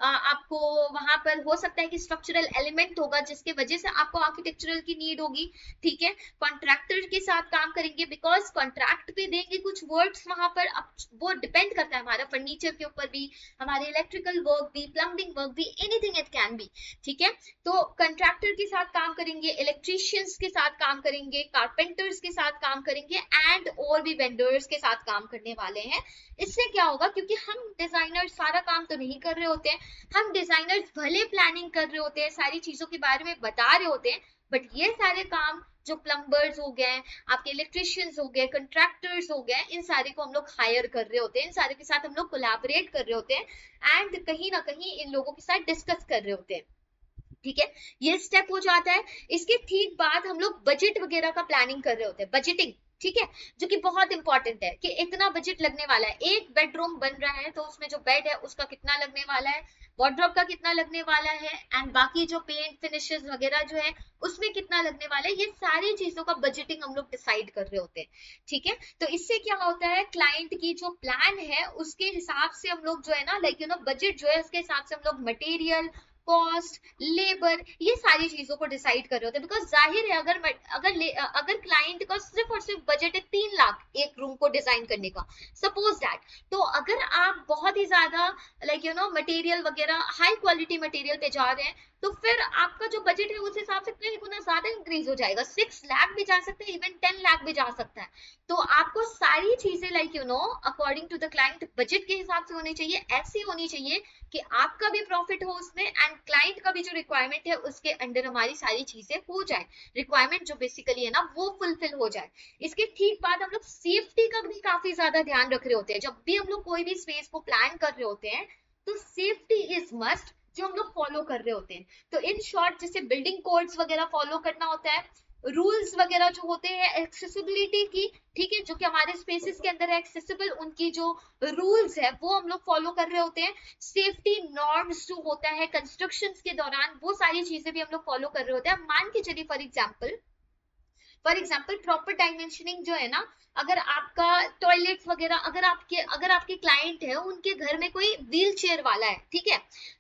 आपको वहां पर हो सकता है कि स्ट्रक्चरल एलिमेंट होगा जिसके वजह से आपको आर्किटेक्चरल की नीड होगी, ठीक है। कॉन्ट्रैक्टर के साथ काम करेंगे बिकॉज कॉन्ट्रैक्ट पे देंगे कुछ वर्क्स वहां पर, अब वो डिपेंड करता है हमारा फर्नीचर के ऊपर भी, हमारे इलेक्ट्रिकल वर्क भी, प्लम्बिंग वर्क भी, एनीथिंग इट कैन बी, ठीक है। तो कॉन्ट्रैक्टर के साथ काम करेंगे, इलेक्ट्रीशियंस के साथ काम करेंगे, कारपेंटर्स के साथ काम करेंगे, एंड और भी वेंडर्स के साथ काम करने वाले हैं। इससे क्या होगा, क्योंकि हम डिजाइनर सारा काम तो नहीं कर रहे होते हैं। हम डिजाइनर्स भले प्लानिंग कर रहे होते हैं, सारी चीजों के बारे में बता रहे होते हैं, बट ये सारे काम जो प्लम्बर्स हो गए, आपके इलेक्ट्रिशियंस हो गए, कंट्रैक्टर्स हो गए, इन सारे को हम लोग हायर कर रहे होते हैं, इन सारे के साथ हम लोग कोलैबोरेट कर रहे होते हैं एंड कहीं ना कहीं इन लोगों के साथ डिस्कस कर रहे होते हैं। ठीक है, ये स्टेप हो जाता है। इसके ठीक बाद हम लोग बजट वगैरह का प्लानिंग कर रहे होते हैं, बजटिंग। ठीक है, जो कि बहुत इंपॉर्टेंट है कि इतना बजट लगने वाला है, एक बेडरूम बन रहा है तो उसमें जो बेड है उसका कितना लगने वाला है, वार्डरोब का कितना लगने वाला है, एंड बाकी जो पेंट फिनिशेस वगैरह जो है उसमें कितना लगने वाला है, ये सारी चीजों का बजटिंग हम लोग डिसाइड कर रहे होते हैं। ठीक है, तो इससे क्या होता है, क्लाइंट की जो प्लान है उसके हिसाब से हम लोग जो है ना बजट जो है उसके हिसाब से हम लोग मटेरियल, कॉस्ट, लेबर, ये सारी चीजों को डिसाइड कर रहे होते हैं। बिकॉज जाहिर है अगर क्लाइंट का सिर्फ और सिर्फ बजट है 3 लाख एक रूम को डिजाइन करने का, सपोज दैट, तो अगर आप बहुत ही ज्यादा मटेरियल वगैरह हाई क्वालिटी मटेरियल पे जा रहे हैं तो फिर आपका जो बजट है उस हिसाब से कई गुना ज्यादा इंक्रीज हो जाएगा, 6 लाख भी जा सकता है, इवन 10 लाख भी जा सकता है। तो आपको सारी चीजें according to the client budget के हिसाब से होनी चाहिए, ऐसी होनी चाहिए कि आपका भी प्रॉफिट हो उसमें एंड क्लाइंट का भी जो रिक्वायरमेंट है उसके अंडर हमारी सारी चीजें हो जाए, रिक्वायरमेंट जो बेसिकली है ना वो फुलफिल हो जाए। इसके ठीक बाद हम लोग सेफ्टी का भी काफी ज्यादा ध्यान रख रहे होते हैं। जब भी हम लोग कोई भी स्पेस को प्लान कर रहे होते हैं तो सेफ्टी इज मस्ट जो हम लोग फॉलो कर रहे होते हैं। तो इन शॉर्ट जैसे बिल्डिंग कोड्स वगैरह फॉलो करना होता है, रूल्स वगैरह जो होते हैं एक्सेसिबिलिटी की, ठीक है, जो कि हमारे स्पेसेस के अंदर है एक्सेसिबल, उनकी जो रूल्स है वो हम लोग फॉलो कर रहे होते हैं। सेफ्टी नॉर्म्स जो होता है कंस्ट्रक्शंस के दौरान वो सारी चीजें भी हम लोग फॉलो कर रहे होते हैं। मान के चलिए फॉर एग्जाम्पल प्रॉपर डायमेंशनिंग जो है ना, अगर आपका टॉयलेट्स वगैरह अगर आपके क्लाइंट है उनके घर में कोई व्हील चेयर वाला है, ठीक है,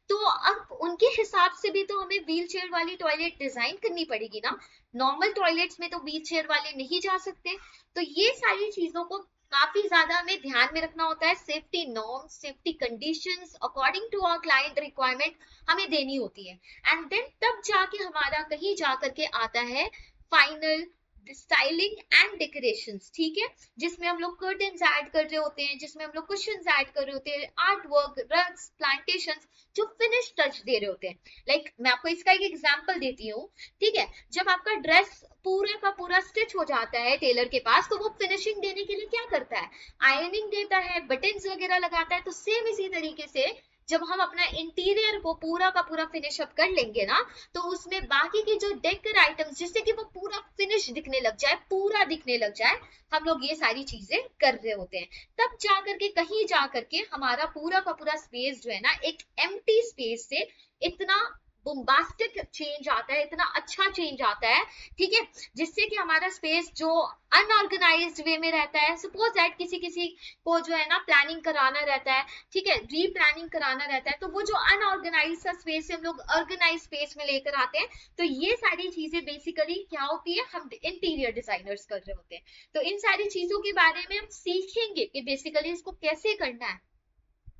तो अब उनके हिसाब से भी तो हमें व्हील चेयर वाली टॉयलेट डिजाइन करनी पड़ेगी ना। नॉर्मल टॉयलेट्स में तो व्हील चेयर वाले नहीं जा सकते। तो ये सारी चीजों को काफी ज्यादा हमें ध्यान में रखना होता है। Safety norms, safety conditions according to our client requirement हमें देनी होती है एंड देन तब जाके हमारा कहीं जा करके आता है फाइनल स्टाइलिंग एंड डेकोरेशंस। ठीक है, जिसमें हम लोग कर्टन्स ऐड कर रहे होते हैं, जिसमें हम लोग कुशन्स ऐड कर रहे होते हैं, आर्ट वर्क, रग्स, प्लांटेशंस, जो फिनिश टच दे रहे होते हैं। मैं आपको इसका एक एग्जांपल देती हूँ। ठीक है, जब आपका ड्रेस पूरा का पूरा स्टिच हो जाता है टेलर के पास तो वो फिनिशिंग देने के लिए क्या करता है, आयरनिंग देता है, बटन्स वगैरह लगाता है। तो सेम इसी तरीके से जब हम अपना इंटीरियर को पूरा का पूरा फिनिश अप कर लेंगे ना, तो उसमें बाकी की जो डेकोर आइटम्स जिससे कि वो पूरा फिनिश दिखने लग जाए, पूरा दिखने लग जाए, हम लोग ये सारी चीजें कर रहे होते हैं। तब जाकर के कहीं जाकर के हमारा पूरा का पूरा स्पेस जो है ना एक एम्प्टी स्पेस से इतना बुम्बास्टिक चेंज आता है, इतना अच्छा चेंज आता है, ठीक है, जिससे कि हमारा स्पेस जो अनऑर्गेनाइज्ड वे में रहता है, सपोज दैट किसी को जो है ना प्लानिंग कराना रहता है, ठीक है, रीप्लानिंग कराना रहता है, तो वो जो अनऑर्गेनाइज सा स्पेस है हम लोग ऑर्गेनाइज स्पेस में लेकर आते हैं। तो ये सारी चीजें बेसिकली क्या होती है, हम इंटीरियर डिजाइनर्स कर रहे होते हैं। तो इन सारी चीजों के बारे में हम सीखेंगे कि बेसिकली इसको कैसे करना है।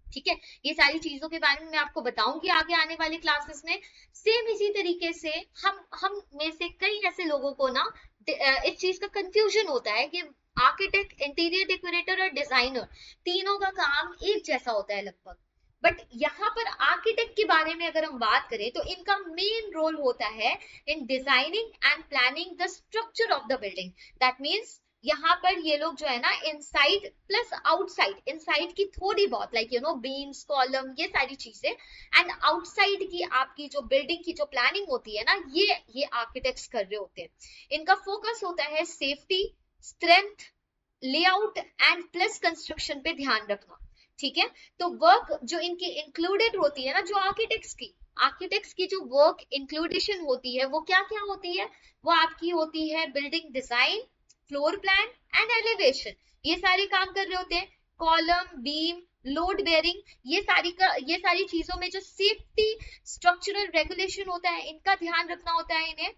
ठीक है, ये सारी चीजों के बारे में मैं आपको बताऊंगी आगे आने वाली क्लासेस में। सेम इसी तरीके से हम में से कई ऐसे लोगों को ना इस चीज का कंफ्यूजन होता है कि आर्किटेक्ट, इंटीरियर डेकोरेटर और डिजाइनर तीनों का काम एक जैसा होता है लगभग। बट यहाँ पर आर्किटेक्ट के बारे में अगर हम बात करें तो इनका मेन रोल होता है in designing and planning the structure of the building. That means यहाँ पर ये लोग जो है ना इनसाइड प्लस आउटसाइड, इनसाइड की थोड़ी बहुत बीम्स, कॉलम, ये सारी चीजें, एंड आउटसाइड की आपकी जो बिल्डिंग की जो प्लानिंग होती है ना ये आर्किटेक्ट्स कर रहे होते हैं। इनका फोकस होता है safety, strength, layout and plus construction पे ध्यान रखना। ठीक है, तो वर्क जो इनकी इंक्लूडेड होती है ना, जो आर्किटेक्ट्स की जो वर्क इंक्लूडेशन होती है वो क्या क्या होती है, वो आपकी होती है building design, floor plan and elevation, ये सारे काम कर रहे होते हैं। कॉलम, बीम, लोड बेयरिंग, ये सारी चीजों में जो सेफ्टी स्ट्रक्चरल रेगुलेशन होता है इनका ध्यान रखना होता है इन्हें।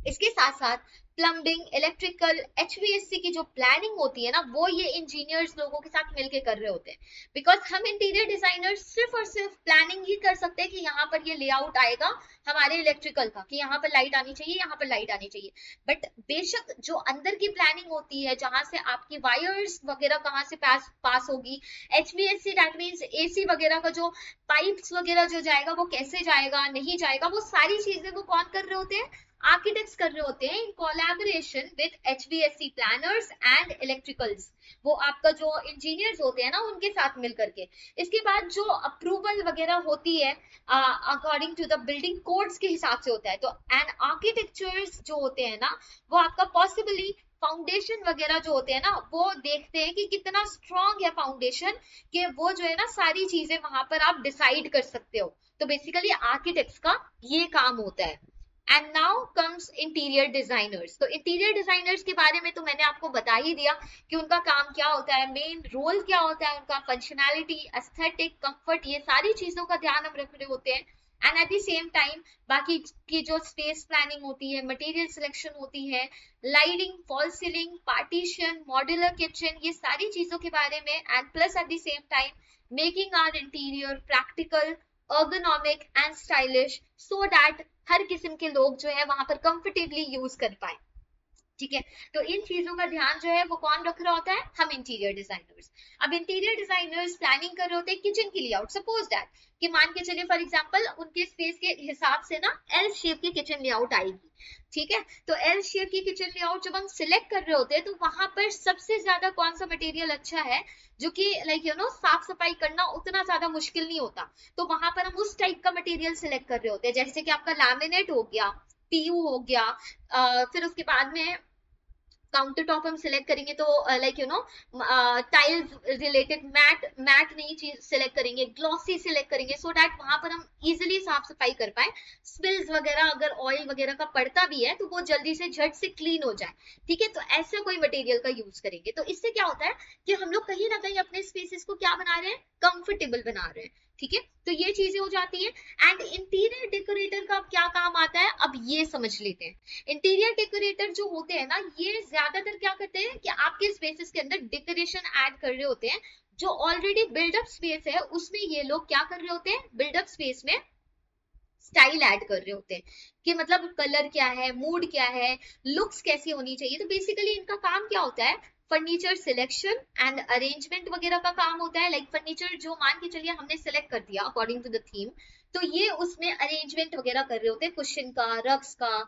इसके साथ साथ प्लम्बिंग, इलेक्ट्रिकल, HVAC की जो प्लानिंग होती है ना, वो ये इंजीनियर्स लोगों के साथ मिलके कर रहे होते हैं। बिकॉज हम इंटीरियर डिजाइनर्स सिर्फ और सिर्फ प्लानिंग ही कर सकते हैं कि यहाँ पर ये लेआउट आएगा हमारे इलेक्ट्रिकल का, कि यहाँ पर लाइट आनी चाहिए, यहाँ पर लाइट आनी चाहिए, बट बेशक जो अंदर की प्लानिंग होती है, जहां से आपकी वायर्स वगैरह कहाँ से पास होगी, HVAC दैट मीन्स AC वगैरह का जो पाइप्स वगैरह जो जाएगा वो कैसे जाएगा, नहीं जाएगा, वो सारी चीजें वो कौन कर रहे होते हैं, आर्किटेक्ट्स कर रहे होते हैं in collaboration with HVAC planners and electricals. वो आपका जो इंजीनियर्स होते हैं ना, उनके साथ मिल करके। इसके बाद जो अप्रूवल वगैरह होती है according to the building codes के हिसाब से होता है। तो एंड आर्किटेक्चर्स जो होते हैं ना, वो आपका पॉसिबली फाउंडेशन वगैरह जो होते हैं ना, वो देखते हैं कि कितना स्ट्रॉन्ग है फाउंडेशन, कि वो जो है ना सारी चीजें वहां पर आप डिसाइड कर सकते हो। तो बेसिकली आर्किटेक्ट्स का ये काम होता है। And now comes interior designers. तो इंटीरियर डिजाइनर्स के बारे में तो मैंने आपको बता ही दिया कि उनका काम क्या होता है, मेन रोल क्या होता है उनका, फंक्शनैलिटी, एस्थेटिक, कंफर्ट, ये सारी चीजों का ध्यान हम रख रहे होते हैं। And eight the same time बाकी की जो स्पेस प्लानिंग होती है, मटेरियल सिलेक्शन होती है, lighting, false ceiling, partition, modular kitchen, ये सारी चीजों के बारे में, and plus at the same time making our interior practical, ergonomic and stylish so that हर किस्म के लोग जो है वहां पर कंफर्टेबली यूज कर पाए। ठीक है, तो इन चीजों का ध्यान जो है वो कौन रख रहा होता है, हम इंटीरियर डिजाइनर्स। अब इंटीरियर डिजाइनर्स प्लानिंग कर रहे होते हैं किचन की लेआउट। सपोज दैट कि मान के चलिए फॉर एग्जांपल उनके स्पेस के हिसाब से ना एल शेप की किचन लेआउट आएगी। ठीक है, तो एल शेप की किचन लेआउट जब हम सिलेक्ट कर रहे होते हैं, तो वहां पर सबसे ज्यादा कौन सा मटेरियल अच्छा है, जो कि लाइक यू नो साफ सफाई करना उतना ज्यादा मुश्किल नहीं होता, तो वहां पर हम उस टाइप का मटेरियल सिलेक्ट कर रहे होते हैं। जैसे कि आपका लैमिनेट हो गया, PU हो गया, फिर उसके बाद में काउंटर टॉप हम सिलेक्ट करेंगे तो like you know tiles related matte नहीं चीज सिलेक्ट करेंगे, ग्लॉसी सिलेक्ट करेंगे, सो दैट वहां पर हम इजिली साफ सफाई कर पाए। स्पिल्स वगैरह अगर ऑयल वगैरह का पड़ता भी है तो वो जल्दी से झट से क्लीन हो जाए। ठीक है, तो ऐसा कोई मटेरियल का यूज करेंगे। तो इससे क्या होता है कि हम लोग कहीं ना कहीं अपने स्पेसेस को क्या बना रहे हैं, कंफर्टेबल बना रहे हैं। ठीक है, तो ये चीजें हो जाती है। एंड इंटीरियर डेकोरेटर का अब क्या काम आता है, अब ये समझ लेते हैं। इंटीरियर डेकोरेटर जो होते हैं ना, ये ज्यादातर क्या करते हैं कि आपके स्पेसेस के अंदर डेकोरेशन ऐड कर रहे होते हैं। जो ऑलरेडी बिल्डअप स्पेस है उसमें ये लोग क्या कर रहे होते हैं, बिल्डअप स्पेस में स्टाइल ऐड कर रहे होते हैं, कि मतलब कलर क्या है, मूड क्या है, लुक्स कैसी होनी चाहिए। तो बेसिकली इनका काम क्या होता है, फर्नीचर सिलेक्शन एंड अरेंजमेंट वगैरह का काम होता है। लाइक फर्नीचर जो मान के चलिए हमने सिलेक्ट कर दिया अकॉर्डिंग टू द थीम, तो ये उसमें अरेंजमेंट वगैरह कर रहे होते हैं, कुशन का, रग्स का,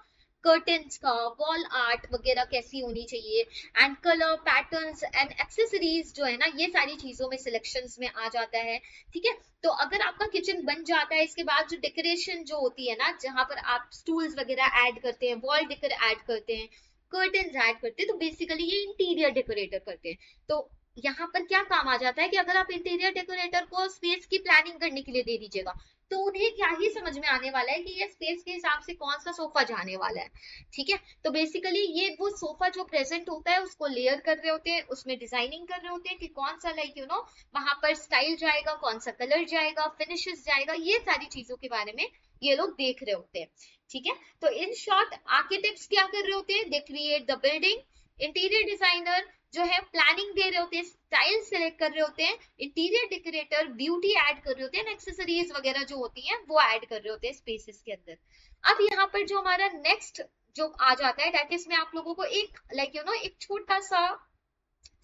कर्टन्स का, वॉल आर्ट वगैरह कैसी होनी चाहिए, and colour patterns and accessories जो है ना, ये सारी चीजों में सिलेक्शंस में आ जाता है। ठीक है, तो अगर आपका किचन बन जाता है, इसके बाद जो डेकोरेशन जो होती है ना, जहां पर आप स्टूल्स वगैरह ऐड करते हैं, वॉल डेकोर ऐड करते हैं, कर्टन्स ऐड करते हैं, तो बेसिकली ये इंटीरियर डेकोरेटर करते हैं। तो यहाँ पर क्या काम आ जाता है कि अगर आप इंटीरियर डेकोरेटर को स्पेस की प्लानिंग करने के लिए दे दीजिएगा, तो उन्हें क्या ही समझ में आने वाला है कि ये स्पेस के हिसाब से कौन सा सोफा जाने वाला है। ठीक है, तो बेसिकली ये वो सोफा जो प्रेजेंट होता है उसको लेयर कर रहे होते हैं, उसमें डिजाइनिंग कर रहे होते हैं कि कौन सा लाइक यू नो वहां पर स्टाइल जाएगा, कौन सा कलर जाएगा, फिनिशेस जाएगा, ये सारी चीजों के बारे में ये लोग देख रहे होते हैं। ठीक है, तो इन शॉर्ट आर्किटेक्ट्स क्या कर रहे होते हैं, they create the building. Interior designer जो है प्लानिंग दे रहे होते हैं, स्टाइल सिलेक्ट कर रहे होते हैं, इंटीरियर डेकोरेटर ब्यूटी ऐड कर रहे होते हैं, एक्सेसरीज वगैरह जो होती हैं वो ऐड कर रहे होते हैं स्पेसेस के अंदर। अब यहाँ पर जो हमारा नेक्स्ट जो आ जाता है, दैट इज मैं आप लोगों को एक लाइक यू नो एक छोटा सा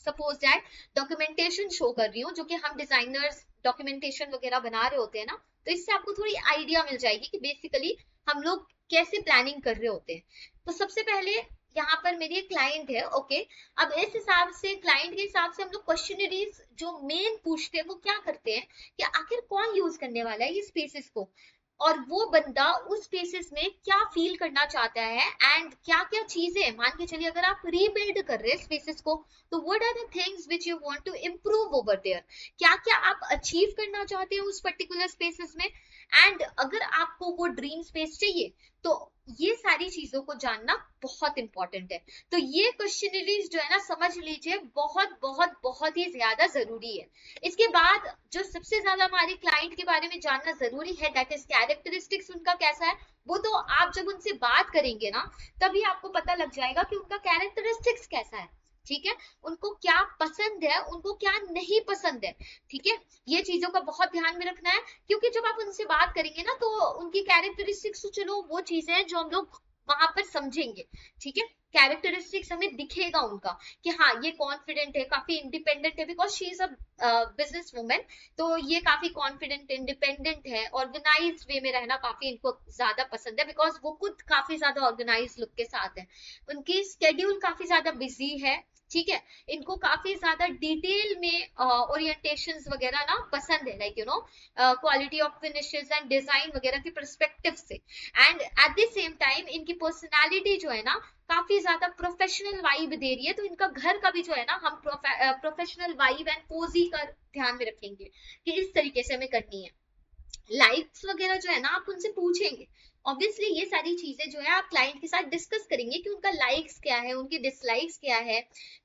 सपोज दैट डॉक्यूमेंटेशन शो कर रही हूँ, जो कि हम डिजाइनर्स डॉक्यूमेंटेशन वगैरह बना रहे होते हैं ना, तो इससे आपको थोड़ी आइडिया मिल जाएगी कि बेसिकली हम लोग कैसे प्लानिंग कर रहे होते हैं। तो सबसे पहले यहाँ पर मेरी एक क्लाइंट है, ओके। अब इस हिसाब से क्लाइंट के हिसाब से हम लोग क्वेश्चनरीज जो मेन पूछते हैं वो क्या करते हैं कि आखिर कौन यूज करने वाला है ये स्पेसेस को, और वो बंदा उस स्पेसेस में क्या फील करना चाहता है, एंड क्या क्या चीजें, मान के चलिए अगर आप रीबिल्ड कर रहे हैं स्पेसेस को, तो what are the things which you want to improve over there, क्या क्या आप अचीव करना चाहते हैं उस पर्टिकुलर स्पेसेस में, एंड अगर आपको वो ड्रीम स्पेस चाहिए तो ये सारी चीजों को जानना बहुत इंपॉर्टेंट है। तो ये क्वेश्चनरीज जो है ना, समझ लीजिए बहुत बहुत बहुत ही ज्यादा जरूरी है। इसके बाद जो सबसे ज्यादा हमारे क्लाइंट के बारे में जानना जरूरी है, दैट इज कैरेक्टरिस्टिक्स उनका कैसा है, वो तो आप जब उनसे बात करेंगे ना तभी आपको पता लग जाएगा कि उनका कैरेक्टरिस्टिक्स कैसा है, ठीक है, उनको क्या पसंद है, उनको क्या नहीं पसंद है, ठीक है। ये चीजों का बहुत ध्यान में रखना है, क्योंकि जब आप उनसे बात करेंगे ना तो उनकी कैरेक्टरिस्टिक्स तो चलो वो चीजें हैं जो हम लोग वहां पर समझेंगे, ठीक है। कैरेक्टरिस्टिक्स हमें दिखेगा उनका कि हाँ ये कॉन्फिडेंट है, काफी इंडिपेंडेंट है, because she is a business women, तो ये काफी कॉन्फिडेंट इंडिपेंडेंट है, ऑर्गेनाइज वे में रहना काफी इनको ज्यादा पसंद है, बिकॉज वो खुद काफी ज्यादा ऑर्गेनाइज लुक के साथ है, उनकी स्केड्यूल काफी ज्यादा बिजी है, ठीक है। इनको काफी ज्यादा डिटेल में ओरिएंटेशंस वगैरह ना पसंद है, like you no quality of finishes and design वगैरह के पर्सपेक्टिव से, and eight the same time इनकी पर्सनालिटी जो है ना काफी ज्यादा प्रोफेशनल वाइब दे रही है, तो इनका घर का भी जो है ना हम प्रोफेशनल वाइब एंड कोजी का ध्यान में रखेंगे कि इस तरीके से हमें करनी है। लाइक्स वगैरह जो है ना आप उनसे पूछेंगे, ऑब्वियसली ये सारी चीजें जो है आप क्लाइंट के साथ डिस्कस करेंगे कि उनका लाइक्स क्या है, उनकी डिसलाइक्स क्या है,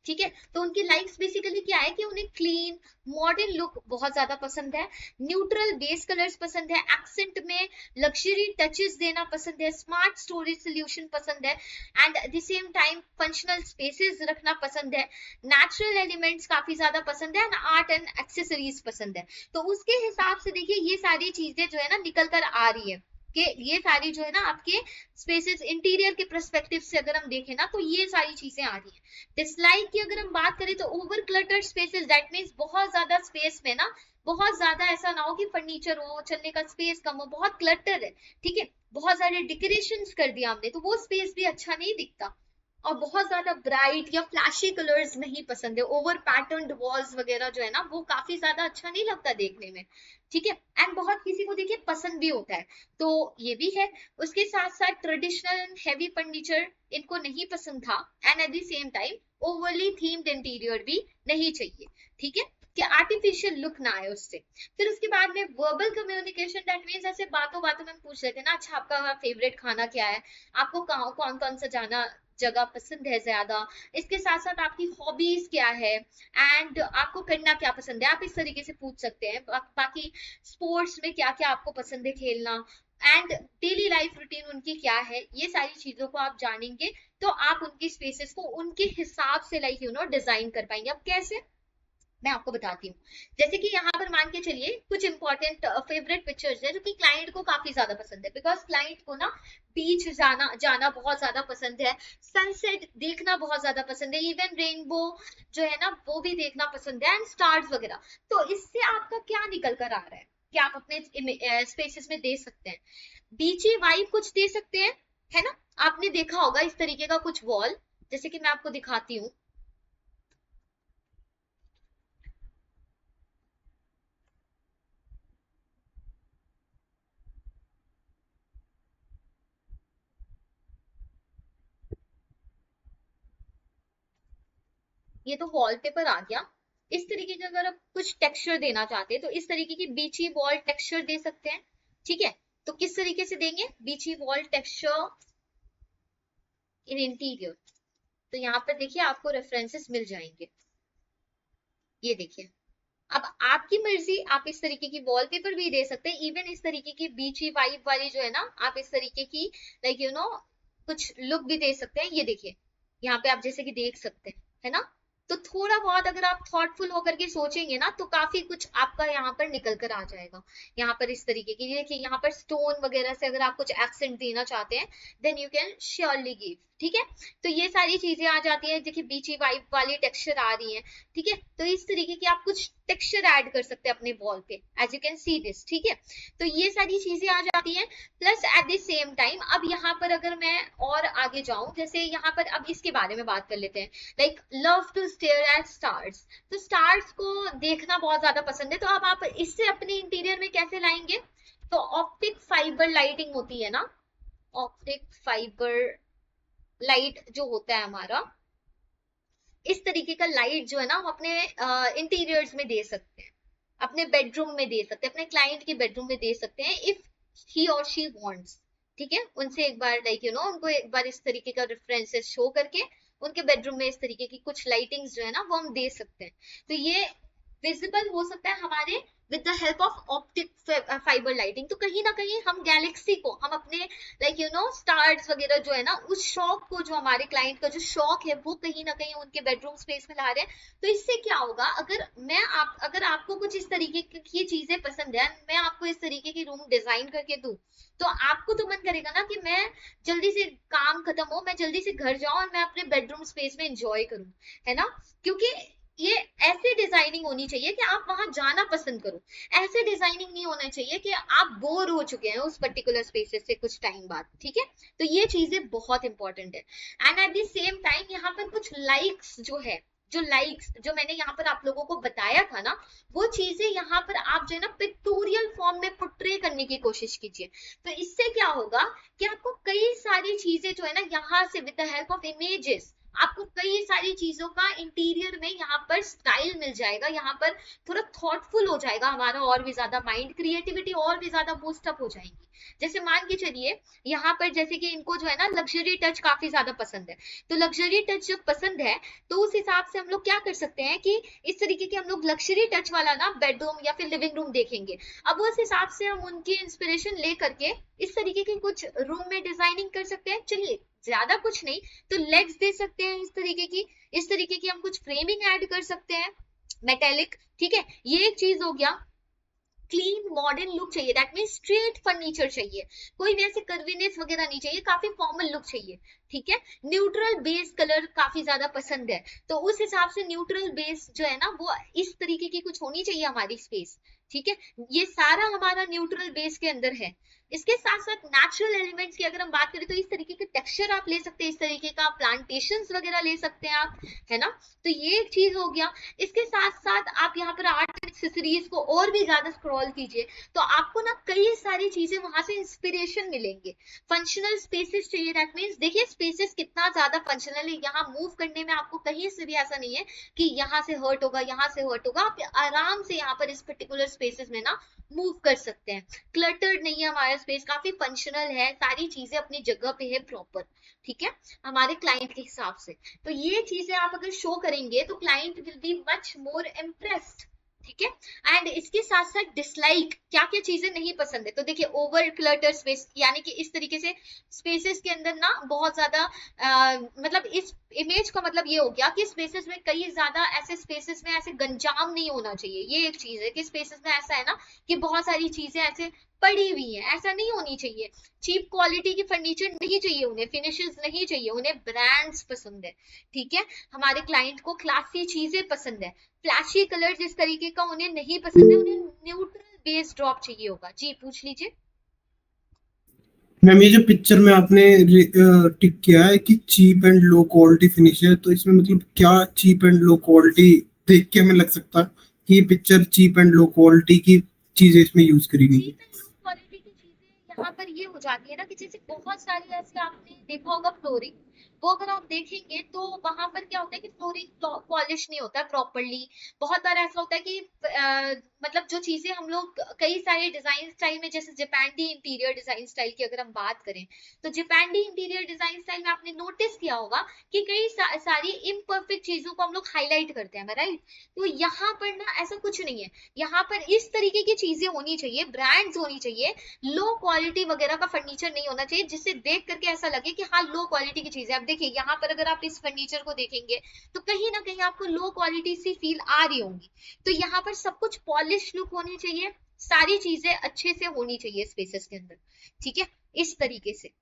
ठीक है। तो उनकी लाइक्स बेसिकली क्या है कि उन्हें क्लीन मॉडर्न लुक बहुत ज्यादा पसंद है, न्यूट्रल बेस कलर्स पसंद है, एक्सेंट में लग्जरी टचेस देना पसंद है, स्मार्ट स्टोरेज सोल्यूशन पसंद है, and eight the same time functional spaces रखना पसंद है, नेचुरल एलिमेंट्स काफी ज्यादा पसंद है, एंड आर्ट एंड एक्सेसरीज पसंद है। तो उसके हिसाब से देखिए ये सारी चीजें जो है ना निकल कर आ रही है कि ये सारी जो है ना आपके स्पेसेस इंटीरियर के पर्सपेक्टिव से अगर हम देखें ना तो ये सारी चीजें आ रही हैं। डिसलाइक की अगर हम बात करें तो over cluttered spaces, that means बहुत ज्यादा स्पेस में ना बहुत ज्यादा ऐसा ना हो कि फर्नीचर हो, चलने का स्पेस कम हो, बहुत क्लटर है, ठीक है, बहुत सारे डेकोरेशंस कर दिया हमने तो वो स्पेस भी अच्छा नहीं दिखता, और बहुत ज्यादा ब्राइट या फ्लैशी कलर्स नहीं पसंद है, ओवर पैटर्न्ड वॉल्स वगैरह जो है ना वो काफी ज्यादा अच्छा नहीं लगता देखने में, ठीक है। एंड बहुत किसी को देखिए पसंद भी होता है, तो ये भी है। उसके साथ साथ ट्रेडिशनल एंड हैवी फर्नीचर इनको नहीं पसंद था, and eight the same time overly themed interior भी नहीं चाहिए, ठीक है, कि आर्टिफिशियल लुक ना आए उससे। फिर उसके बाद में वर्बल कम्युनिकेशन, दैट मींस ऐसे बातों बातों में पूछ लेते हैं ना, अच्छा आपका फेवरेट खाना क्या है, आपको कौन कौन सा जाना जगह पसंद है ज्यादा, इसके साथ साथ आपकी हॉबीज क्या है, एंड आपको करना क्या पसंद है, आप इस तरीके से पूछ सकते हैं। बाकी स्पोर्ट्स में क्या क्या आपको पसंद है खेलना, एंड डेली लाइफ रूटीन उनकी क्या है, ये सारी चीजों को आप जानेंगे तो आप उनकी स्पेसेस को उनके हिसाब से लाइक यू नो डिजाइन कर पाएंगे। अब कैसे, मैं आपको बताती हूँ। जैसे कि यहाँ पर मान के चलिए कुछ इंपॉर्टेंट फेवरेट पिक्चर्स है जो कि क्लाइंट को काफी ज्यादा पसंद है, बिकॉज क्लाइंट को ना बीच जाना बहुत ज्यादा पसंद है, सनसेट देखना बहुत ज्यादा पसंद है, इवन रेनबो जो है ना वो भी देखना पसंद है, एंड स्टार्स वगैरह। तो इससे आपका क्या निकल कर आ रहा है कि आप अपने स्पेसेस में दे सकते हैं, बीची वाइब कुछ दे सकते हैं, है ना। आपने देखा होगा इस तरीके का कुछ वॉल, जैसे कि मैं आपको दिखाती हूँ, ये तो वॉलपेपर आ गया। इस तरीके का अगर आप कुछ टेक्सचर देना चाहते हैं तो इस तरीके की बीची वॉल टेक्सचर दे सकते हैं, ठीक है। तो किस तरीके से देंगे बीची वॉल टेक्सचर इन इंटीरियर, तो यहाँ पर देखिए आपको रेफरेंसेस मिल जाएंगे, ये देखिए। अब आपकी मर्जी, आप इस तरीके की वॉलपेपर भी दे सकते हैं, इवन इस तरीके की बीची वाइब वाली जो है ना आप इस तरीके की लाइक यू नो कुछ लुक भी दे सकते हैं। ये देखिए यहाँ पे आप जैसे कि देख सकते हैं, है ना। तो थोड़ा बहुत अगर आप थॉटफुल होकर के सोचेंगे ना तो काफी कुछ आपका यहाँ पर निकल कर आ जाएगा। यहाँ पर इस तरीके की देखिए, यहाँ पर स्टोन वगैरह से अगर आप कुछ एक्सेंट देना चाहते हैं then you can surely give, ठीक है। तो ये सारी चीजें आ जाती है, देखिए बीची वाइब वाली टेक्सचर आ रही है, ठीक है। तो इस तरीके की आप कुछ टेक्सचर ऐड कर सकते हैं अपने वॉल पे, as you can see this, ठीक है। तो ये सारी चीजें आ जाती हैं। Plus at the same time अब यहाँ पर अगर मैं और आगे जाऊं, जैसे यहाँ पर अब इसके बारे में बात कर लेते हैं, like love to stare at stars. तो स्टार्स को देखना बहुत ज्यादा पसंद है, तो अब आप इससे अपने इंटीरियर में कैसे लाएंगे, तो ऑप्टिक फाइबर लाइटिंग होती है ना, ऑप्टिक फाइबर लाइट जो होता है हमारा, इस तरीके का लाइट जो है ना हम अपने इंटीरियर्स में दे सकते हैं, अपने बेडरूम में दे सकते हैं, अपने क्लाइंट के बेडरूम में दे सकते हैं इफ ही और शी वांट्स, ठीक है। उनसे एक बार लाइक यू नो उनको एक बार इस तरीके का रेफरेंसेस शो करके उनके बेडरूम में इस तरीके की कुछ लाइटिंग्स जो है ना वो हम दे सकते हैं। तो ये विजिबल हो सकता है हमारे with the help of optic fibre lighting, तो कहीं ना कहीं हम गैलेक्सी को, हम अपने लाइक स्टार्स वगैरह जो है ना, उस शौक को, जो हमारे क्लाइंट का जो शौक है, वो कहीं ना कहीं उनके बेडरूम स्पेस में ला रहे हैं। तो इससे क्या होगा, अगर आपको कुछ इस तरीके की चीजें पसंद है, मैं आपको इस तरीके की रूम डिजाइन करके दूं, तो आपको तो मन करेगा ना कि मैं जल्दी से काम खत्म हो, मैं जल्दी से घर जाऊं और मैं अपने बेडरूम स्पेस में एंजॉय करूं, है ना। क्योंकि ये ऐसी डिजाइनिंग होनी चाहिए कि आप वहां जाना पसंद करो। ऐसे डिजाइनिंग नहीं होना चाहिए कि आप बोर हो चुके हैं उस पर्टिकुलर स्पेसेस से कुछ टाइम बाद, ठीक है। तो ये चीजें बहुत इंपॉर्टेंट है। And eight the same time यहाँ पर कुछ लाइक्स जो मैंने यहाँ पर आप लोगों को बताया था ना, वो चीजें यहाँ पर आप जो है ना पिक्टोरियल फॉर्म में पोर्ट्रे करने की कोशिश कीजिए। तो इससे क्या होगा कि आपको कई सारी चीजें जो है ना, यहाँ से with the help of images आपको कई सारी चीजों का इंटीरियर में यहाँ पर स्टाइल मिल जाएगा, यहाँ पर थोड़ा थॉटफुल हो जाएगा हमारा, और भी ज्यादा माइंड, क्रिएटिविटी और भी ज्यादा बूस्ट अप हो जाएगी। जैसे मान के चलिए यहाँ पर, जैसे कि इनको जो है ना लग्जरी टच काफी ज्यादा पसंद है, तो लग्जरी टच जब पसंद है तो उस हिसाब से हम लोग क्या कर सकते हैं कि इस तरीके के हम लोग लग्जरी टच वाला ना बेडरूम या फिर लिविंग रूम देखेंगे। अब उस हिसाब से हम उनकी इंस्पिरेशन ले करके इस तरीके की कुछ रूम में डिजाइनिंग कर सकते हैं। चलिए, ज्यादा कुछ नहीं तो लेग्स दे सकते हैं इस तरीके की हम कुछ फ्रेमिंग ऐड कर सकते हैं मेटेलिक, ठीक है। ये एक चीज हो गया। क्लीन मॉडर्न लुक चाहिए, दैट मीन स्ट्रेट फर्नीचर चाहिए, कोई भी ऐसे कर्वीनेस वगैरह नहीं चाहिए, काफी फॉर्मल लुक चाहिए, ठीक है। न्यूट्रल बेस कलर काफी ज्यादा पसंद है, तो उस हिसाब से न्यूट्रल बेस जो है ना वो इस तरीके की कुछ होनी चाहिए हमारी स्पेस, ठीक है। ये सारा हमारा न्यूट्रल बेस के अंदर है। इसके साथ साथ नेचुरल एलिमेंट्स की अगर हम बात करें तो इस तरीके के टेक्सचर आप ले सकते हैं, इस तरीके का प्लांटेशंस वगैरह ले सकते हैं आप, है ना। तो ये एक चीज हो गया। इसके साथ साथ आप यहाँ पर आर्ट एक्सेसरीज को और भी ज्यादा स्क्रॉल कीजिए तो आपको ना कई सारी चीजें वहां से इंस्पिरेशन मिलेंगे। फंक्शनल स्पेसेस चाहिए, दैट मीन्स देखिए स्पेसेस कितना ज्यादा फंक्शनल है, यहाँ मूव करने में आपको कहीं से भी ऐसा नहीं है कि यहाँ से हर्ट होगा, यहाँ से हर्ट होगा, आप आराम से यहाँ पर इस पर्टिकुलर स्पेसेस में ना मूव कर सकते हैं। क्लटर्ड नहीं है हमारा स्पेस, काफी फंक्शनल है, सारी चीजें अपनी जगह पे है प्रॉपर, ठीक है, हमारे क्लाइंट के हिसाब से। तो ये चीजें आप अगर शो करेंगे तो client will be much more impressed, ठीक है। एंड इसके साथ साथ डिसलाइक, क्या क्या चीजें नहीं पसंद है, तो देखिए ओवर क्लटर स्पेस, यानी कि इस तरीके से स्पेसेस के अंदर ना बहुत ज्यादा मतलब इस इमेज का मतलब ये हो गया कि स्पेसेस में कई ज्यादा ऐसे स्पेसेस में ऐसे गंजाम नहीं होना चाहिए। ये एक चीज है कि स्पेसेस में ऐसा है ना कि बहुत सारी चीजें ऐसे पड़ी हुई है, ऐसा नहीं होनी चाहिए। चीप क्वालिटी की फर्नीचर नहीं चाहिए उन्हें, फिनिशेस नहीं चाहिए उन्हें, ब्रांड्स पसंद है, ठीक है। हमारे क्लाइंट को क्लासी चीजें पसंद है, फ्लैशी कलर जिस तरीके का उन्हें नहीं पसंद है, उन्हें न्यूट्रल बेस ड्रॉप चाहिए होगा। जी पूछ लीजिए। मैम, ये जो पिक्चर में आपने टिक किया है कि cheap and low quality finish है, तो इसमें मतलब क्या चीप एंड लो क्वालिटी देख के हमें लग सकता है कि ये picture cheap and low quality की चीजें इसमें यूज करी गई है? क्वालिटी की चीजें यहाँ पर ये हो जाती है ना कि जैसे बहुत सारी ऐसे आपने देखा होगा फ्लोरिंग, वो अगर आप देखेंगे तो वहां पर क्या होता है कि फ्लोरिंग पॉलिश नहीं होता है प्रॉपरली। बहुत बार ऐसा होता है कि मतलब जो चीजें हम लोग कई सारे डिजाइन स्टाइल में, जैसे जापानी इंटीरियर डिजाइन स्टाइल की अगर हम बात करें तो जापानी इंटीरियर डिजाइन स्टाइल में आपने नोटिस किया होगा कि कई सारी इम्परफेक्ट चीजों को हम लोग हाईलाइट करते हैं, राइट। तो यहाँ पर ना ऐसा कुछ नहीं है, यहाँ पर इस तरीके की चीजें होनी चाहिए, ब्रांड्स होनी चाहिए, लो क्वालिटी वगैरह का फर्नीचर नहीं होना चाहिए जिससे देख करके ऐसा लगे कि हाँ लो क्वालिटी की चीजें। अब देखिए यहाँ पर अगर आप इस फर्नीचर को देखेंगे तो कहीं ना कहीं आपको लो क्वालिटी सी फील आ रही होंगी। तो यहाँ पर सब कुछ पॉलिश लुक होनी चाहिए, सारी चीजें अच्छे से होनी चाहिए स्पेसेस के अंदर, ठीक है, इस तरीके से।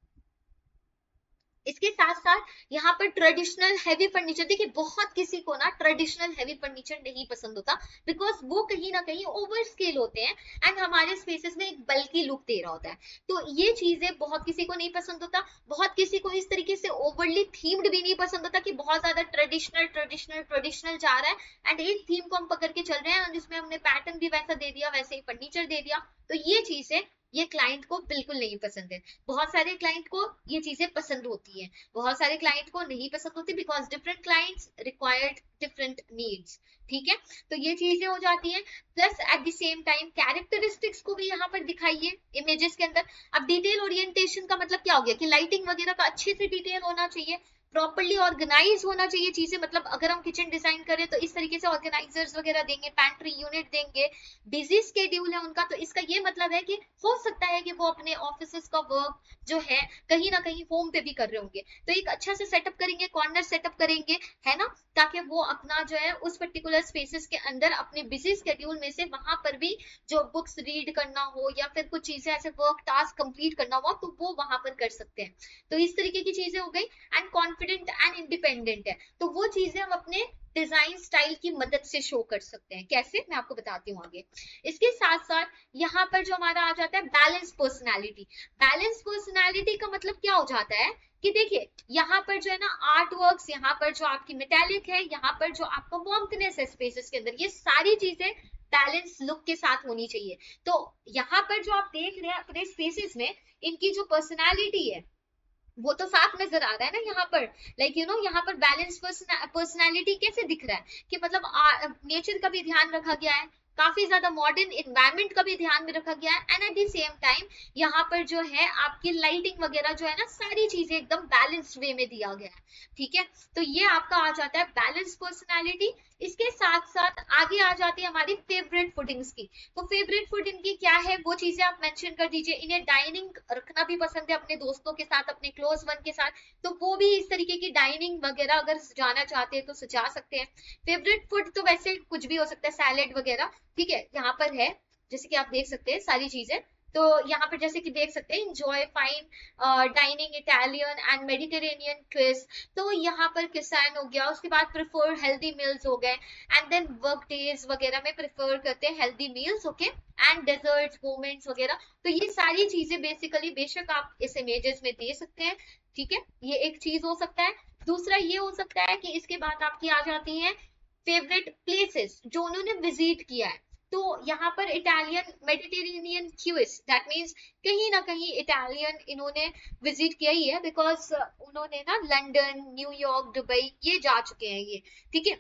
इसके साथ साथ यहाँ पर ट्रेडिशनल हैवी फर्नीचर, देखिए बहुत किसी को ना ट्रेडिशनल हैवी फर्नीचर नहीं पसंद होता, बिकॉज वो कहीं ना कहीं ओवर स्केल होते हैं एंड हमारे स्पेसेस में एक बल्कि लुक दे रहा होता है। तो ये चीजें बहुत किसी को नहीं पसंद होता। बहुत किसी को इस तरीके से ओवरली थीम्ड भी नहीं पसंद होता कि बहुत ज्यादा ट्रेडिशनल ट्रेडिशनल ट्रेडिशनल जा रहा है एंड एक थीम को हम पकड़ के चल रहे हैं जिसमें हमने पैटर्न भी वैसा दे दिया, वैसे ही फर्नीचर दे दिया। तो ये चीजें ये क्लाइंट को बिल्कुल नहीं पसंद है। बहुत सारे क्लाइंट को ये चीजें पसंद होती हैं, बहुत सारे क्लाइंट को नहीं पसंद होती, because different clients required different needs, ठीक है। तो ये चीजें हो जाती हैं। Plus at the same time characteristics को भी यहाँ पर दिखाइए इमेजेस के अंदर। अब डिटेल ओरिएंटेशन का मतलब क्या हो गया कि लाइटिंग वगैरह का अच्छे से डिटेल होना चाहिए, प्रॉपरली ऑर्गेनाइज होना चाहिए चीजें, मतलब अगर हम किचन डिजाइन करें तो इस तरीके से ऑर्गेनाइजर्स वगैरह देंगे, पैंट्री यूनिट देंगे, बिजी स्केड्यूल है उनका, तो इसका ये मतलब है कि हो सकता है कि वो अपने ऑफिस का वर्क जो है कहीं ना कहीं होम पे भी कर रहे होंगे, तो एक अच्छा से सेटअप करेंगे, कॉर्नर सेटअप करेंगे, है ना, ताकि वो अपना जो है उस पर्टिकुलर स्पेसेस के अंदर अपने बिजी स्केड्यूल में से वहां पर भी जो बुक्स रीड करना हो या फिर कुछ चीजें ऐसे वर्क टास्क कंप्लीट करना हो तो वो वहां पर कर सकते हैं। तो इस तरीके की चीजें हो गई। एंड कॉन्फिडेंट एंड इंडिपेंडेंट है, तो वो चीजें हम अपने डिजाइन स्टाइल की मदद से शो कर सकते हैं। कैसे, मैं आपको बताती हूँ आगे। इसके साथ साथ यहाँ पर जो हमारा आ जाता है बैलेंस पर्सनालिटी। बैलेंस पर्सनालिटी का मतलब क्या हो जाता है कि देखिए यहाँ पर जो है ना आर्ट वर्क्स, यहाँ पर जो आपकी मेटेलिक है, यहाँ पर जो आपका वार्मथनेस है स्पेसेस के अंदर, ये सारी चीजें बैलेंस लुक के साथ होनी चाहिए। तो यहाँ पर जो आप देख रहे हैं अपने स्पेसेस में, इनकी जो पर्सनालिटी है वो तो साफ नजर आ रहा है ना यहाँ पर, लाइक यू नो यहाँ पर बैलेंस पर्सनालिटी कैसे दिख रहा है कि मतलब नेचर का भी ध्यान रखा गया है, काफी ज्यादा मॉडर्न इन्वायरमेंट का भी ध्यान में रखा गया है, and eight the same time यहाँ पर जो है आपकी लाइटिंग वगैरह जो है ना सारी चीजें एकदम बैलेंस्ड वे में दिया गया है। ठीक है, तो ये आपका आ जाता है बैलेंस पर्सनालिटी। इसके साथ साथ आगे आ जाती है हमारी फेवरेट फूडिंग्स की। तो फेवरेट फूड इनकी क्या है वो चीजें आप मेंशन कर दीजिए। इन्हें डाइनिंग रखना भी पसंद है अपने दोस्तों के साथ, अपने क्लोज वन के साथ, तो वो भी इस तरीके की डाइनिंग वगैरह अगर सजाना चाहते हैं तो सजा सकते हैं। फेवरेट फूड तो वैसे कुछ भी हो सकता है, सैलेड वगैरह, ठीक है, यहाँ पर है जैसे कि आप देख सकते हैं सारी चीजें। तो यहाँ पर जैसे कि देख सकते हैं enjoy fine dining Italian and Mediterranean twist, तो यहाँ पर किसान हो गया। उसके बाद प्रेफर हेल्दी मील्स हो गए, एंड देन वर्क डेज वगैरह में प्रेफर करते हैं healthy meals, okay, and desserts moments वगैरह। तो ये सारी चीजें बेसिकली बेशक आप इस इमेजेस में दे सकते हैं। ठीक है, ये एक चीज हो सकता है। दूसरा ये हो सकता है कि इसके बाद आपकी आ जाती है फेवरेट प्लेसेस जो उन्होंने विजिट किया है। तो यहाँ पर इटालियन मेडिटेरेनियन क्यूइस, दैट मीन्स कहीं ना कहीं इटालियन इन्होंने विजिट किया ही है, बिकॉज उन्होंने ना लंदन, न्यूयॉर्क, दुबई ये जा चुके हैं ये। ठीक है,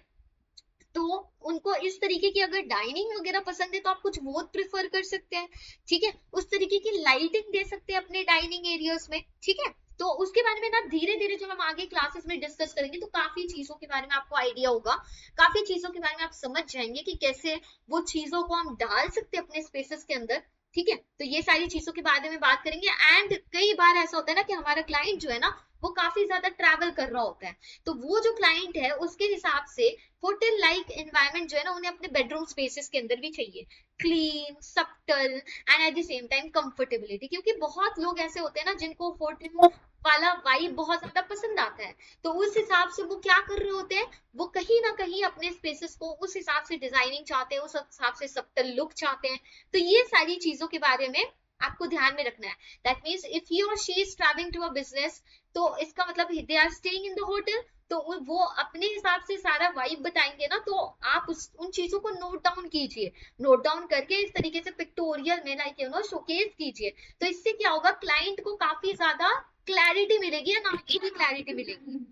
तो उनको इस तरीके की अगर डाइनिंग वगैरह पसंद है तो आप कुछ वो प्रिफर कर सकते हैं। ठीक है, उस तरीके की लाइटिंग दे सकते हैं अपने डाइनिंग एरियाज में। ठीक है, तो उसके बारे में ना धीरे धीरे जब हम आगे क्लासेस में डिस्कस करेंगे तो काफी चीजों के बारे में आपको आइडिया होगा, काफी चीजों के बारे में आप समझ जाएंगे कि कैसे वो चीजों को हम डाल सकते हैं अपने स्पेसेस के अंदर। ठीक है, तो ये सारी चीजों के बारे में बात करेंगे। एंड कई बार ऐसा होता है ना कि हमारा क्लाइंट जो है ना वो काफी ज्यादा ट्रैवल कर रहा होता है, तो वो जो क्लाइंट है उसके हिसाब से होटल लाइक एनवायरनमेंट जो है ना उन्हें अपने बेडरूम स्पेसेस के अंदर भी चाहिए, clean, subtle and eight the same time comfortability. क्योंकि बहुत लोग ऐसे होते हैं ना जिनको होटल वाला वाइब बहुत ज्यादा पसंद आता है, तो उस हिसाब से वो क्या कर रहे होते हैं, वो कहीं ना कहीं अपने स्पेसेस को उस हिसाब से डिजाइनिंग चाहते हैं, उस हिसाब से सब्टल लुक चाहते हैं। तो ये सारी चीजों के बारे में आपको ध्यान में रखना है। दैट मीन्स इफ ही और she is travelling to a business, तो इसका मतलब they are staying in the hotel, तो वो अपने हिसाब से सारा वाइब बताएंगे ना, तो आप उन चीजों को नोट डाउन कीजिए, नोट डाउन करके इस तरीके से पिक्टोरियल में लाइक यू नो शोकेस कीजिए। तो इससे क्या होगा, क्लाइंट को काफी ज्यादा क्लैरिटी मिलेगी, या ना की भी क्लैरिटी मिलेगी।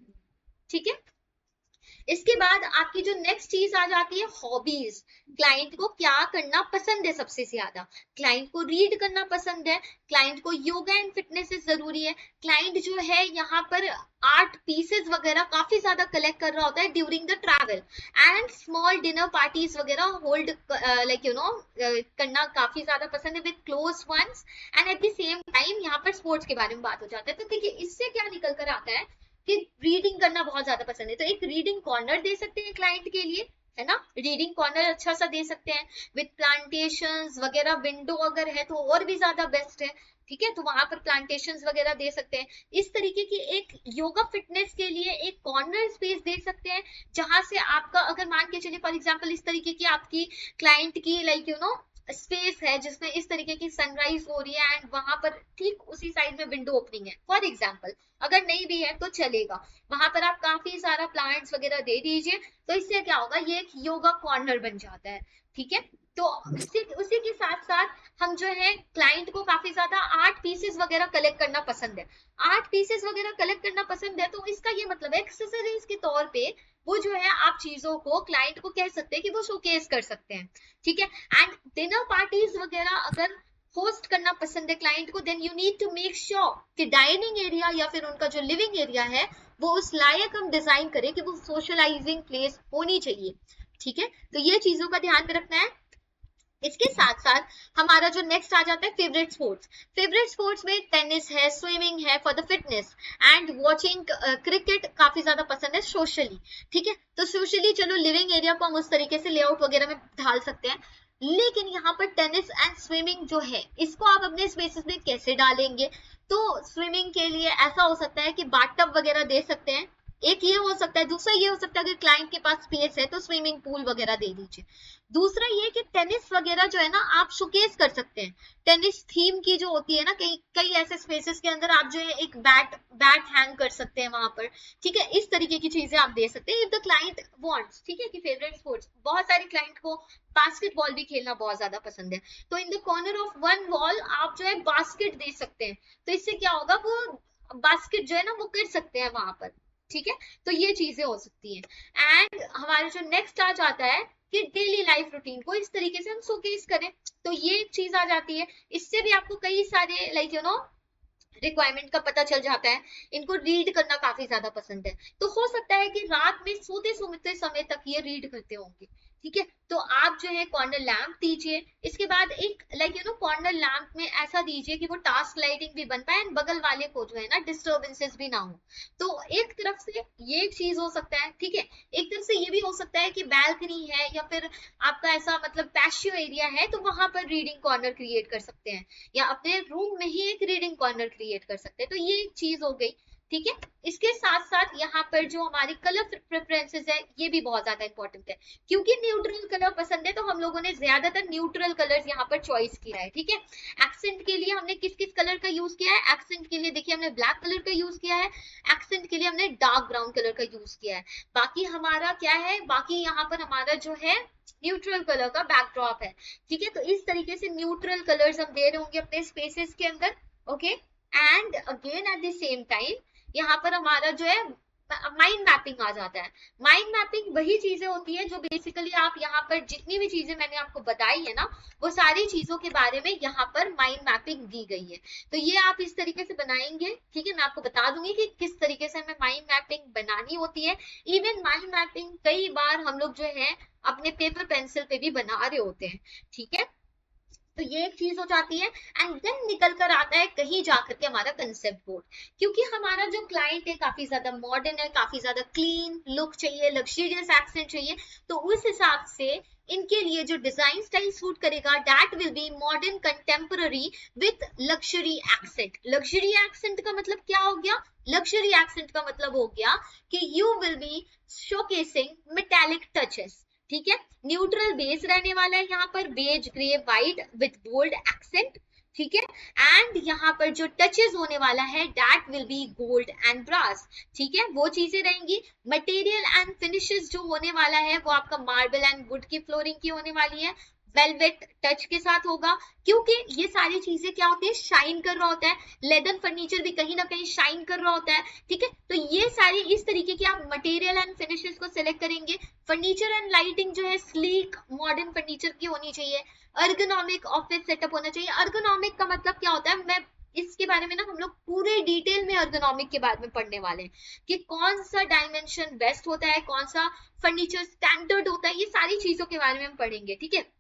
ठीक है, इसके बाद आपकी जो नेक्स्ट चीज आ जाती है हॉबीज। क्लाइंट को क्या करना पसंद है, सबसे ज्यादा क्लाइंट को रीड करना पसंद है, क्लाइंट को योगा एंड फिटनेस जरूरी है। क्लाइंट जो है यहाँ पर आर्ट पीसेस वगैरह काफी ज्यादा कलेक्ट कर रहा होता है during the travel, and small dinner parties वगैरह होल्ड लाइक यू नो करना काफी ज्यादा पसंद है with close ones, and eight the same time यहाँ पर स्पोर्ट्स के बारे में बात हो जाता है। तो देखिए इससे क्या निकल कर आता है कि रीडिंग करना बहुत ज्यादा पसंद है, तो एक रीडिंग कॉर्नर दे सकते हैं क्लाइंट के लिए, है ना, रीडिंग कॉर्नर अच्छा सा दे सकते हैं विद प्लांटेशंस वगैरह, विंडो अगर है तो और भी ज्यादा बेस्ट है। ठीक है, तो वहां पर प्लांटेशंस वगैरह दे सकते हैं। इस तरीके की एक योगा फिटनेस के लिए एक कॉर्नर स्पेस दे सकते हैं, जहां से आपका अगर मान के चलिए फॉर एग्जांपल इस तरीके की आपकी क्लाइंट की लाइक यू नो स्पेस है जिसमें इस तरीके की सनराइज हो रही है, एंड वहां पर ठीक उसी साइड में विंडो ओपनिंग है फॉर एग्जांपल, अगर नहीं भी है तो चलेगा, वहां पर आप काफी सारा प्लांट्स वगैरह दे दीजिए, तो इससे क्या होगा, ये एक योगा कॉर्नर बन जाता है। ठीक है, तो उसी के साथ साथ हम जो है क्लाइंट को काफी ज्यादा आर्ट पीसेस वगैरह कलेक्ट करना पसंद है, आर्ट पीसेस वगैरह कलेक्ट करना पसंद है, तो इसका ये मतलब है एक्सेसरीज के तौर पे वो जो है आप चीजों को क्लाइंट को कह सकते हैं कि वो शोकेस कर सकते हैं। ठीक है, एंड डिनर पार्टीज वगैरह अगर होस्ट करना पसंद है क्लाइंट को, then you need to make sure कि डाइनिंग एरिया या फिर उनका जो लिविंग एरिया है वो उस लायक हम डिजाइन करें कि वो सोशलाइजिंग प्लेस होनी चाहिए। ठीक है, तो ये चीजों का ध्यान में रखना है। इसके साथ साथ हमारा जो नेक्स्ट आ जाता है फेवरेट स्पोर्ट्स। फेवरेट स्पोर्ट्स में टेनिस है, स्विमिंग है for the fitness, and watching cricket काफी ज्यादा पसंद है सोशली। ठीक है, तो सोशली चलो लिविंग एरिया को हम उस तरीके से लेआउट वगैरह में ढाल सकते हैं, लेकिन यहाँ पर टेनिस एंड स्विमिंग जो है इसको आप अपने स्पेसेस में कैसे डालेंगे? तो स्विमिंग के लिए ऐसा हो सकता है कि बाथटब वगैरह दे सकते हैं, एक ये हो सकता है। दूसरा ये हो सकता है अगर क्लाइंट के पास स्पेस है तो स्विमिंग पूल वगैरह दे दीजिए। दूसरा ये कि टेनिस वगैरह जो है ना आप शोकेस कर सकते हैं। टेनिस थीम की जो होती है ना, कई ऐसे स्पेसेस के अंदर आप जो है एक बैट हैंग कर सकते हैं वहां पर। ठीक है, इस तरीके की चीजें आप दे सकते हैं इफ द क्लाइंट वांट्स। ठीक है, कि फेवरेट स्पोर्ट्स, बहुत सारे क्लाइंट को बास्केटबॉल भी खेलना बहुत ज्यादा पसंद है, तो in the corner of one wall आप जो है बास्केट दे सकते हैं। तो इससे क्या होगा, वो बास्केट जो है ना वो कर सकते हैं वहां पर। ठीक है, तो ये चीजें हो सकती हैं। एंड हमारा जो नेक्स्ट आ जाता है कि डेली लाइफ रूटीन को इस तरीके से हम शोकेस करें, तो ये एक चीज आ जाती है। इससे भी आपको कई सारे लाइक यू नो रिक्वायरमेंट का पता चल जाता है। इनको रीड करना काफी ज्यादा पसंद है, तो हो सकता है कि रात में सोते समय तक ये रीड करते होंगे। ठीक है, तो आप जो है कॉर्नर लैंप दीजिए। इसके बाद एक like you no corner lamp में ऐसा दीजिए कि वो टास्क लाइटिंग भी बन पाए, बगल वाले को जो है ना डिस्टर्बेंसेस भी ना हो। तो एक तरफ से ये एक चीज हो सकता है। ठीक है, एक तरफ से ये भी हो सकता है कि बैल्कनी है या फिर आपका ऐसा मतलब पैशियो एरिया है, तो वहां पर रीडिंग कॉर्नर क्रिएट कर सकते हैं, या अपने रूम में ही एक रीडिंग कॉर्नर क्रिएट कर सकते हैं। तो ये एक चीज हो गई। ठीक है, इसके साथ साथ यहाँ पर जो हमारी कलर प्रेफरेंसेस है ये भी बहुत ज्यादा इंपॉर्टेंट है, क्योंकि न्यूट्रल कलर पसंद है तो हम लोगों ने ज्यादातर न्यूट्रल कलर्स यहाँ पर चॉइस किया है। ठीक है, एक्सेंट के लिए हमने किस किस कलर का यूज किया है? एक्सेंट के लिए देखिए हमने ब्लैक कलर का यूज किया है, एक्सेंट के लिए हमने डार्क ब्राउन कलर का यूज किया है। बाकी हमारा क्या है, बाकी यहाँ पर हमारा जो है न्यूट्रल कलर का बैकड्रॉप है। ठीक है, तो इस तरीके से न्यूट्रल कलर्स हम दे रहे होंगे अपने स्पेसेस के अंदर। Okay, and again eight the same time यहाँ पर हमारा जो है माइंड मैपिंग आ जाता है। माइंड मैपिंग वही चीजें होती है जो बेसिकली आप यहाँ पर जितनी भी चीजें मैंने आपको बताई है ना, वो सारी चीजों के बारे में यहाँ पर माइंड मैपिंग दी गई है। तो ये आप इस तरीके से बनाएंगे। ठीक है, मैं आपको बता दूंगी कि किस तरीके से हमें माइंड मैपिंग बनानी होती है। इवन माइंड मैपिंग कई बार हम लोग जो है अपने पेपर पेंसिल पे भी बना रहे होते हैं। ठीक है, तो ये एक चीज हो जाती है। एंड देन निकल कर आता है कहीं जाकर के हमारा कंसेप्ट बोर्ड, क्योंकि हमारा जो क्लाइंट है काफी ज्यादा मॉडर्न है, काफी ज्यादा क्लीन लुक चाहिए, लग्जरियस एक्सेंट चाहिए, तो उस हिसाब से इनके लिए जो डिजाइन स्टाइल सूट करेगा that will B modern contemporary with luxury accent. Luxury accent का मतलब क्या हो गया? लग्जरी एक्सेंट का मतलब हो गया कि you will be showcasing metallic touches. ठीक है, न्यूट्रल बेस रहने वाला है यहाँ पर, beige grey white with bold accent. ठीक है, एंड यहाँ पर जो टचेस होने वाला है that will be gold and brass. ठीक है, वो चीजें रहेंगी। मटेरियल एंड फिनिशेस जो होने वाला है वो आपका मार्बल एंड वुड की फ्लोरिंग की होने वाली है, वेलवेट टच के साथ होगा, क्योंकि ये सारी चीजें क्या होती है, शाइन कर रहा होता है। लेदर फर्नीचर भी कहीं ना कहीं शाइन कर रहा होता है। ठीक है, तो ये सारी इस तरीके की आप मटेरियल एंड फिनिशेस को सिलेक्ट करेंगे। फर्नीचर एंड लाइटिंग जो है स्लीक मॉडर्न फर्नीचर की होनी चाहिए। अर्गोनॉमिक ऑफिस सेटअप होना चाहिए। अर्गोनॉमिक का मतलब क्या होता है, मैं इसके बारे में ना हम लोग पूरे डिटेल में अर्गोनॉमिक के बारे में पढ़ने वाले हैं कि कौन सा डायमेंशन बेस्ट होता है, कौन सा फर्नीचर स्टैंडर्ड होता है, ये सारी चीजों के बारे में हम पढ़ेंगे। ठीक है,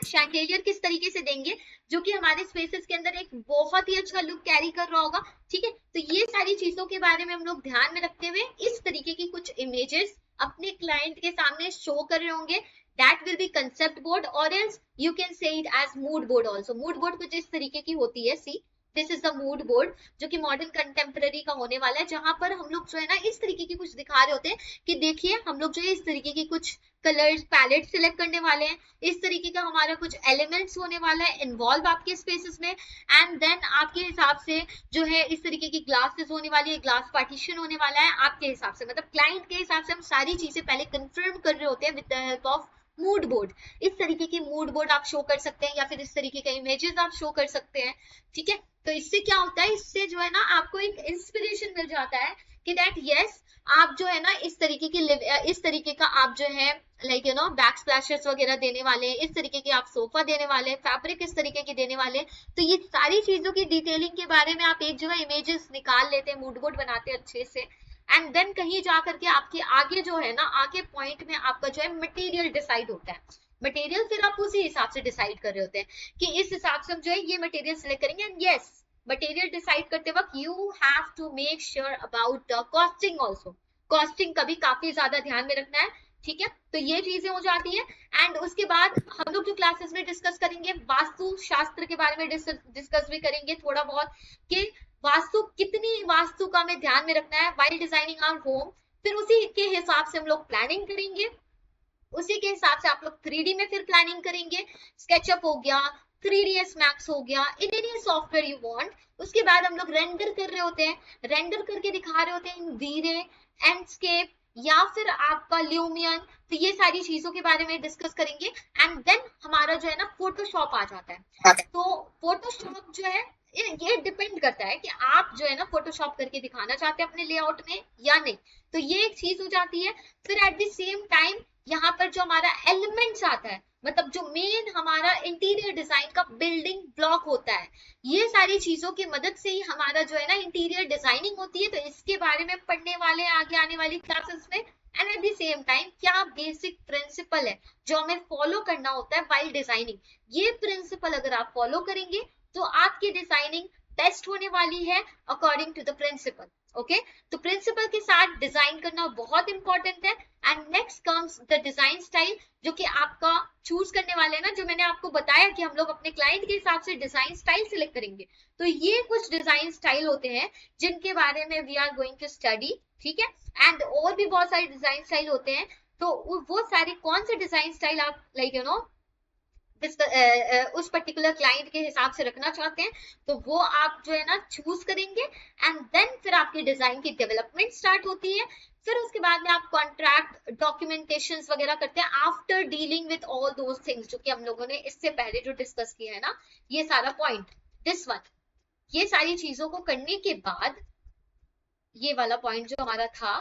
शैंडेलियर किस तरीके से देंगे जो कि हमारे स्पेसेस के अंदर एक बहुत ही अच्छा लुक कैरी कर रहा होगा। ठीक है, तो ये सारी चीजों के बारे में हम लोग ध्यान में रखते हुए इस तरीके की कुछ इमेजेस अपने क्लाइंट के सामने शो कर रहे होंगे। That will be concept board, और else you can say it as mood board also. Mood board कुछ इस तरीके की होती है। See this is the mood board जो कि मॉडर्न कंटेम्पररी का होने वाला है, जहां पर हम लोग जो है ना इस तरीके की कुछ दिखा रहे होते हैं कि देखिए हम लोग जो है इस तरीके की कुछ कलर्स पैलेट सिलेक्ट करने वाले हैं, इस तरीके का हमारा कुछ एलिमेंट्स होने वाला है इन्वॉल्व आपके स्पेसेस में। एंड देन आपके हिसाब से जो है इस तरीके की ग्लासेस होने वाली है, ग्लास पार्टीशन होने वाला है आपके हिसाब से, मतलब क्लाइंट के हिसाब से हम सारी चीजें पहले कंफर्म कर रहे होते हैं with the help of mood board. इस तरीके की मूड बोर्ड आप शो कर सकते हैं या फिर इस तरीके के इमेजेस आप शो कर सकते हैं। ठीक है, तो इससे क्या होता है, इससे जो है ना आपको एक इंस्पिरेशन मिल जाता है कि दैट यस आप जो है ना इस तरीके का आप जो है like you no back splashes वगैरह देने वाले हैं, इस तरीके के आप सोफा देने वाले हैं, फैब्रिक इस तरीके की देने वाले हैं। तो ये सारी चीजों की डिटेलिंग के बारे में आप एक जगह इमेजेस निकाल लेते हैं, मूड बोर्ड बनाते हैं अच्छे से, एंड देन कहीं जा करके आपके आगे जो है ना आगे पॉइंट में आपका जो है मटेरियल डिसाइड होता है। मटेरियल फिर आप उसी हिसाब से डिसाइड कर रहे होते हैं कि इस हिसाब से हम जो है ये मटेरियल सिलेक्ट करेंगे। एंड यस मटेरियल डिसाइड करते वक्त you have to make sure about the costing also. Costing का भी काफी ज्यादा ध्यान में रखना है, ठीक है। तो ये चीजें हो जाती है। एंड उसके बाद हम लोग जो क्लासेस में डिस्कस करेंगे वास्तु शास्त्र के बारे में डिस्कस भी करेंगे थोड़ा बहुत, कि वास्तु कितनी वास्तु का हमें ध्यान में रखना है व्हाइल डिजाइनिंग आवर होम। फिर उसी के हिसाब से हम लोग प्लानिंग करेंगे, उसी के हिसाब से आप लोग 3D में फिर प्लानिंग करेंगे। स्केचअप हो गया, 3ds मैक्स हो गया, in any software you want. उसके बाद हम लोग रेंडर कर रहे होते हैं, रेंडर करके दिखा रहे होते हैं इन वी-रे, एंडस्केप या फिर आपका ल्यूमियन। तो ये सारी चीजों के बारे में डिस्कस करेंगे। एंड देन हमारा जो है ना फोटोशॉप आ जाता है। तो फोटोशॉप जो है ये डिपेंड करता है कि आप जो है ना फोटोशॉप करके दिखाना चाहते हैं अपने लेआउट में या नहीं। तो ये एक चीज हो जाती है। फिर एट द सेम टाइम यहाँ पर जो हमारा एलिमेंट्स आता है, मतलब जो मेन हमारा इंटीरियर डिजाइन का बिल्डिंग ब्लॉक होता है, ये सारी चीजों की मदद से ही हमारा जो है ना इंटीरियर डिजाइनिंग होती है। तो इसके बारे में पढ़ने वाले आगे आने वाली क्लासेस में। And eight the same time क्या बेसिक प्रिंसिपल है जो हमें फॉलो करना होता है व्हाइल डिजाइनिंग, ये प्रिंसिपल अगर आप फॉलो करेंगे तो आपकी डिजाइनिंग बेस्ट होने वाली है according to the principle. Okay, तो प्रिंसिपल के साथ डिजाइन करना बहुत इंपॉर्टेंट है। And next comes the design style, जो कि आपका चूज करने वाले हैं ना, जो मैंने आपको बताया कि हम लोग अपने क्लाइंट के हिसाब से डिजाइन स्टाइल सिलेक्ट करेंगे। तो ये कुछ डिजाइन स्टाइल होते हैं जिनके बारे में we are going to study, ठीक है। एंड और भी बहुत सारे डिजाइन स्टाइल होते हैं। तो वो सारे कौन से डिजाइन स्टाइल आप लाइक यू नो उस पर्टिकुलर क्लाइंट के हिसाब से रखना चाहते हैं, तो वो आप जो है ना चूज करेंगे। एंड देन फिर आपकी डिजाइन की डेवलपमेंट स्टार्ट होती है। फिर उसके बाद में आप कॉन्ट्रैक्ट डॉक्यूमेंटेशन वगैरह करते हैं after dealing with all those things, जो कि हम लोगों ने इससे पहले जो डिस्कस किया है ना, ये सारा पॉइंट, दिस वन, ये सारी चीजों को करने के बाद ये वाला पॉइंट जो हमारा था,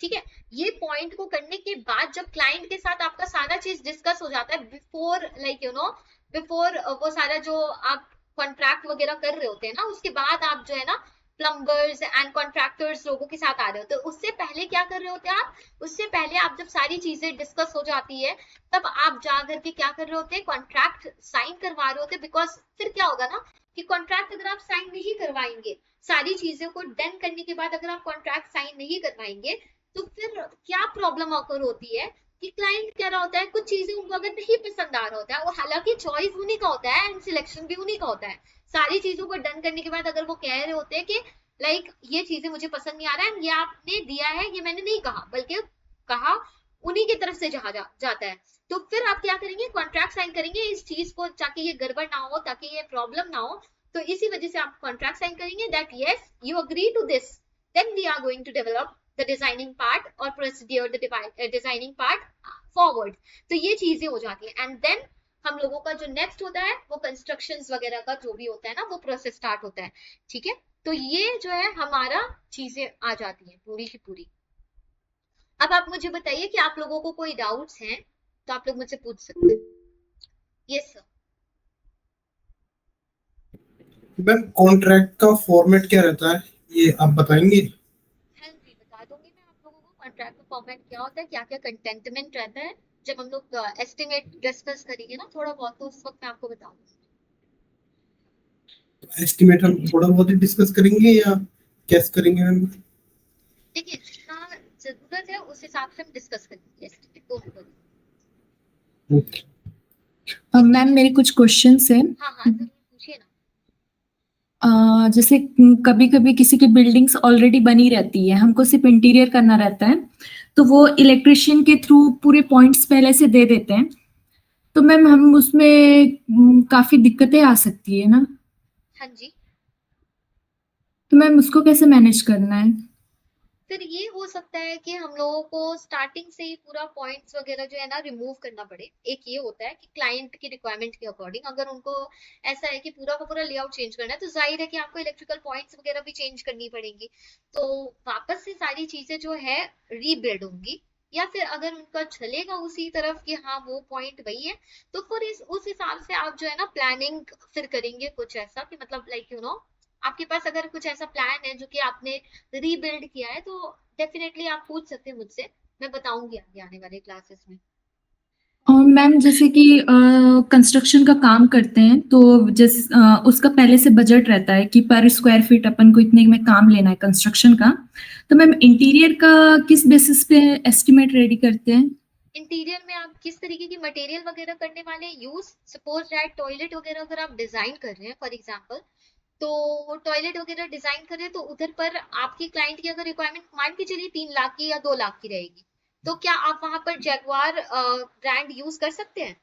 ठीक है, ये पॉइंट को करने के बाद जब क्लाइंट के साथ आपका सारा चीज डिस्कस हो जाता है before like you no before वो सारा जो आप कॉन्ट्रैक्ट वगैरह कर रहे होते हैं ना, उसके बाद आप जो है ना प्लम्बर्स एंड कॉन्ट्रैक्टर्स लोगों के साथ आ रहे होते हैं। उससे पहले क्या कर रहे होते हैं आप, उससे पहले आप जब सारी चीजें डिस्कस हो जाती है तब आप जा करके क्या कर रहे होते हैं, कॉन्ट्रैक्ट साइन करवा रहे होते हैं। बिकॉज फिर क्या होगा ना कि कॉन्ट्रैक्ट अगर आप साइन नहीं करवाएंगे, सारी चीजों को डन करने के बाद अगर आप कॉन्ट्रैक्ट साइन नहीं करवाएंगे, तो फिर क्या प्रॉब्लम ऑकर होती है कि क्लाइंट कह रहा होता है कुछ चीजें उनको अगर नहीं पसंद आ रहा होता है, वो हालांकि चॉइस उन्हीं का होता है एंड सिलेक्शन भी उन्हीं का होता है। सारी चीजों को डन करने के बाद अगर वो कह रहे होते हैं कि लाइक ये चीजें मुझे पसंद नहीं आ रहा है, ये आपने दिया है, ये मैंने नहीं कहा, बल्कि कहा उन्हीं की तरफ से जाता है, तो फिर आप क्या करेंगे, कॉन्ट्रैक्ट साइन करेंगे इस चीज को, ताकि ये गड़बड़ ना हो, ताकि ये प्रॉब्लम ना हो। तो इसी वजह से आप कॉन्ट्रैक्ट साइन करेंगे that yes you agree to this, then we are going to develop the designing part or procedure the designing part forward। तो ये चीजें हो जाती है। एंड देन हम लोगों का जो नेक्स्ट होता है वो कंस्ट्रक्शंस वगैरह का जो भी होता है ना, वो प्रोसेस स्टार्ट होता है, ठीक है। तो ये जो है हमारा चीजें आ जाती हैं पूरी की पूरी। अब आप मुझे बताइए कि आप लोगों को कोई डाउट्स हैं तो आप लोग मुझसे पूछ सकते हैं। Yes sir. मैम कॉन्ट्रैक्ट का फॉर्मेट क्या रहता है, ये आप बताएंगे? बता दूंगी मैं आप लोगों को कॉन्ट्रैक्ट का फॉर्मेट क्या होता है, क्या क्या कंटेंटमेंट रहता है। जब हम लोग एस्टिमेट डिस्कस करेंगे ना थोड़ा बहुत, तो उस वक्त मैं आपको बताऊंगी। एस्टिमेट हम थोड़ा बहुत ही डिस्कस करेंगे या कैसे करेंगे मैम? देखिए जितना जरूरत है उस हिसाब से हम डिस्कस करेंगे एस्टिमेट तो। मैम मेरे कुछ क्वेश्चंस हैं। हाँ हाँ जरूर पूछिए ना। जैसे कभी कभी किसी की बिल्डिंग्स ऑलरेडी बनी रहती है, हमको सिर्फ इंटीरियर करना रहता है, तो वो इलेक्ट्रिशियन के थ्रू पूरे पॉइंट्स पहले से दे देते हैं, तो मैम हम उसमें काफी दिक्कतें आ सकती है ना। हाँ जी, तो मैम उसको कैसे मैनेज करना है? फिर ये हो सकता है कि हम लोगों को स्टार्टिंग से ही पूरा पॉइंट्स वगैरह जो है ना रिमूव करना पड़े। एक ये होता है कि क्लाइंट की रिक्वायरमेंट के अकॉर्डिंग अगर उनको ऐसा है कि पूरा का पूरा लेआउट चेंज करना है तो जाहिर है कि आपको इलेक्ट्रिकल पॉइंट्स वगैरह भी चेंज करनी पड़ेंगी, तो वापस से सारी चीजें जो है रीबिल्ड होंगी। या फिर अगर उनका चलेगा उसी तरफ कि हाँ वो पॉइंट वही है, तो फिर उस हिसाब से आप जो है ना प्लानिंग फिर करेंगे कुछ ऐसा कि मतलब लाइक यू नो आपके पास अगर कुछ ऐसा प्लान है जो कि आपने रीबिल्ड किया है तो डेफिनेटली आप पूछ सकते हैं मुझसे, मैं बताऊंगी आगे आने वाले क्लासेस में। और मैम जैसे कि कंस्ट्रक्शन का काम करते हैं तो जैसे उसका पहले से बजट रहता है कि पर स्क्वायर फीट अपन को इतने में काम लेना है कंस्ट्रक्शन का, तो मैम इंटीरियर का किस बेसिस पे एस्टिमेट रेडी करते हैं? इंटीरियर में आप किस तरीके की मटेरियल वगैरह करने वाले यूज, सपोज दैट टॉयलेट वगैरह अगर आप डिजाइन कर रहे हैं फॉर एग्जांपल, तो टॉयलेट वगैरह डिजाइन कर रहे हैं तो उधर पर आपकी क्लाइंट की अगर रिक्वायरमेंट मान के चलिए 3 लाख की या 2 लाख की रहेगी, तो क्या आप वहां पर जैगवार ब्रांड यूज कर सकते हैं?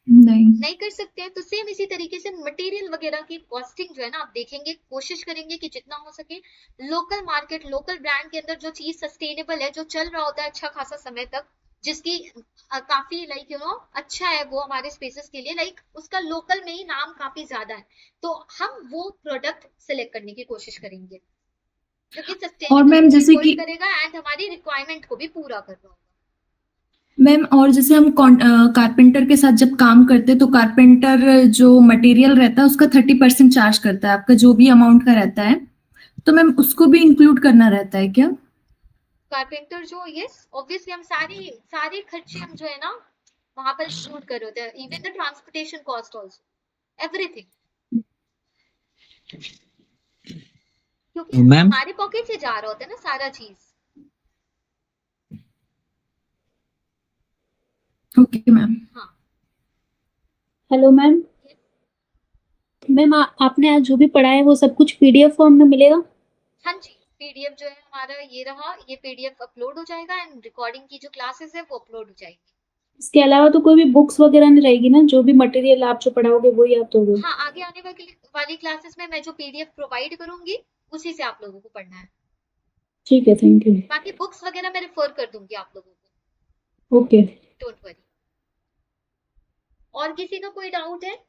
नहीं कर सकते हैं। तो सेम इसी तरीके से मटेरियल वगैरह की कॉस्टिंग जो है ना आप देखेंगे, कोशिश करेंगे कि जितना हो सके लोकल मार्केट लोकल ब्रांड के अंदर जो चीज सस्टेनेबल है, जो चल रहा होता है अच्छा खासा समय तक, जिसकी काफी लाइक यू नो अच्छा है वो हमारे स्पेसेस के लिए, लाइक उसका लोकल में ही नाम काफी ज्यादा है, तो हम वो प्रोडक्ट सिलेक्ट करने की कोशिश करेंगे जो कि और सस्टेनेबिलिटी मैम भी जैसे होल्ड कि करेगा एंड हमारी रिक्वायरमेंट को भी पूरा कर रहा होगा। मैम और जैसे हम कारपेंटर के साथ जब काम करते हैं तो कारपेंटर जो मटेरियल रहता है उसका 30% चार्ज करता है, आपका जो भी अमाउंट का रहता है, तो मैम उसको भी इंक्लूड करना रहता है क्या? कारपेंटर जो यस ऑब्वियसली हम सारी सारे खर्चे हम जो है ना वहां पर इंक्लूड कर रहे होते हैं, even the transportation cost also everything, क्योंकि मैम हमारे पॉकेट से जा रहा होता है ना सारा चीज। Okay ma'am. हाँ हेलो मैम। मैम आपने आज जो भी पढ़ा है वो सब कुछ पीडीएफ फॉर्म में मिलेगा? हाँ जी, पीडीएफ जो है हमारा ये रहा, ये पीडीएफ अपलोड हो जाएगा एंड रिकॉर्डिंग की जो क्लासेस है वो अपलोड हो जाएगी। इसके अलावा तो कोई भी बुक्स वगैरह नहीं रहेगी ना, जो भी मटेरियल आप जो पढ़ाओगे वही आप दोगे? हाँ आगे आने वाली क्लासेस में मैं जो पीडीएफ प्रोवाइड करूंगी उसी से आप लोगों को पढ़ना है। ठीक है, थैंक यू। बाकी बुक्स वगैरह मैं रेफर कर दूंगी आप लोगों को, ओके। Don't worry. और किसी का कोई डाउट है?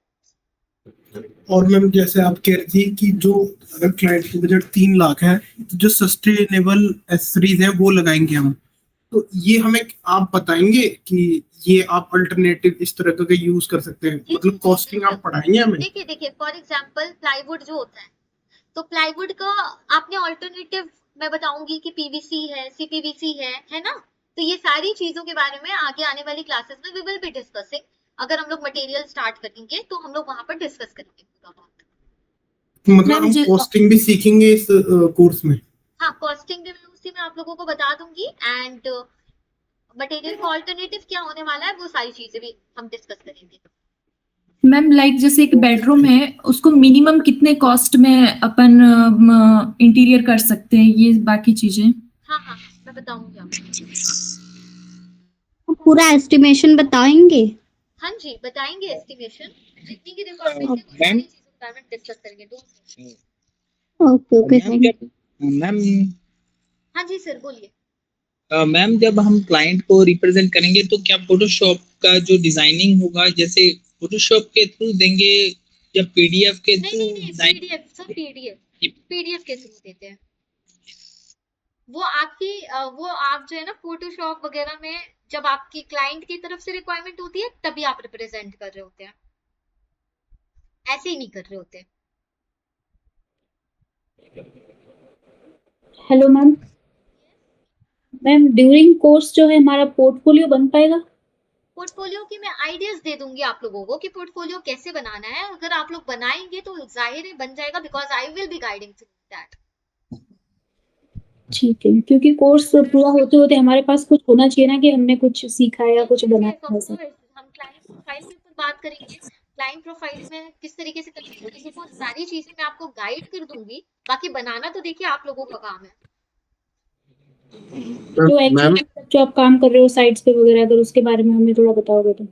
और मैम जैसे आप कह रही थी कि जो अगर क्लाइंट की बजट 3 लाख है तो जो सस्टेनेबल एसेसरीज है वो लगाएंगे हम, तो ये हमें आप बताएंगे कि ये आप अल्टरनेटिव इस तरह का यूज कर सकते हैं, मतलब कॉस्टिंग आप पढ़ाएंगे हमें? देखिए देखिए फॉर एग्जांपल प्लाईवुड जो होता है, तो प्लाईवुड का आपने ऑल्टरनेटिव मैं बताऊंगी कि पीवीसी है, सीपीवीसी है ना, तो ये सारी चीजों के बारे में आगे आने वाली क्लासेस में वी विल बी डिस्कसिंग। अगर हम लोग मटेरियल स्टार्ट करेंगे तो हम लोग वहां पर डिस्कस करेंगे पूरा बात। मतलब मैम हम जी कॉस्टिंग भी सीखेंगे इस कोर्स में? हाँ कॉस्टिंग भी मैं उसी में आप लोगों को बता दूंगी एंड मटेरियल का ऑल्टरनेटिव क्या होने वाला है वो सारी चीजें भी हम डिस्कस करेंगे। मैम लाइक जैसे एक बेडरूम है उसको मिनिमम कितने कॉस्ट में अपन इंटीरियर कर सकते हैं, ये बाकी चीजें? हाँ हाँ मैं बताऊंगी आपको। पूरा एस्टिमेशन बताएंगे? हाँ जी बताएंगे एस्टिमेशन, जितनी की रिक्वायरमेंट है वो मैम सारी चीजों के बारे में डिस्कस करेंगे। Okay okay, ma'am thank you. Ma'am हाँ जी सर बोलिए। मैम जब हम क्लाइंट को रिप्रेजेंट करेंगे तो क्या फोटोशॉप का जो डिजाइनिंग होगा जैसे फोटोशॉप के थ्रू देंगे या पीडीएफ के नहीं थ्रू नहीं नहीं डिजाइन? पीडीएफ सर, पीडीएफ के थ्रू देते हैं वो आपकी वो आप जो है ना फोटोशॉप वगैरह में जब आपकी क्लाइंट की तरफ से रिक्वायरमेंट होती है तभी आप रिप्रेजेंट कर रहे होते हैं, ऐसे ही नहीं कर रहे होते। Hello ma'am. Ma'am during course जो है हमारा पोर्टफोलियो बन पाएगा? पोर्टफोलियो की मैं आइडियाज दे दूंगी आप लोगों को कि पोर्टफोलियो कैसे बनाना है, अगर आप लोग बनाएंगे तो जाहिर है बन जाएगा, because I will be guiding through that. ठीक है, क्योंकि कोर्स पूरा होते होते हमारे पास कुछ होना चाहिए ना कि हमने कुछ सीखा है या कुछ बनाया है ऐसा। हम क्लाइंट प्रोफाइल के ऊपर बात करेंगे, क्लाइंट प्रोफाइल में किस तरीके से करेंगे वो सारी चीजें मैं आपको गाइड कर दूंगी, बाकी बनाना तो देखिए आप लोगों का काम है। जो मैम एक्चुअली जो आप काम कर रहे हो साइट्स पे वगैरह, अगर उसके बारे में हमें थोड़ा बताओगे तो।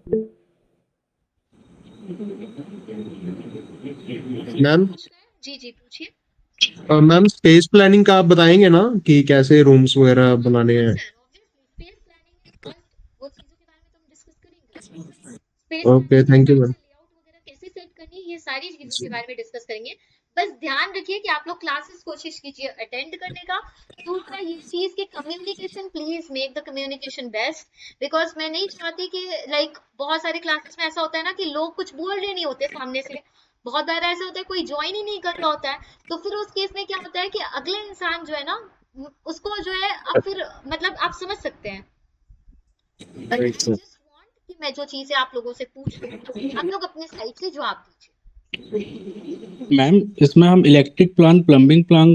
मैम जी जी पूछिए। मैम स्पेस प्लानिंग का आप बताएंगे ना कि कैसे रूम्स वगैरह बनाने हैं? सर ऑब्वियसली स्पेस प्लानिंग वो चीजों के बारे में तो हम डिस्कस करेंगे। Space okay, planning thank you कैसे मैम। लेआउट वगैरह कैसे सेट करनी है, ये सारी चीजों के बारे में डिस्कस करेंगे। बस ध्यान रखिए कि आप लोग क्लासेस कोशिश कीजिए अटेंड करने का। दूसरा ये चीज कि communication, please make the communication best, because मैं नहीं चाहती कि लाइक बहुत सारे क्लासेस में ऐसा होता है ना कि लोग कुछ बोल रहे नहीं होते सामने से। बहुत बार ऐसा होता है कोई ज्वाइन ही नहीं कर रहा होता है, तो फिर उस केस में क्या होता है कि अगले इंसान जो है ना उसको जो है अब फिर मतलब आप समझ सकते हैं। बट आई जस्ट वांट कि मैं जो चीजें आप लोगों से पूछ रही हूँ आप लोग अपने साइड से जवाब दीजिए। मैम इसमें हम इलेक्ट्रिक प्लान, प्लम्बिंग प्लान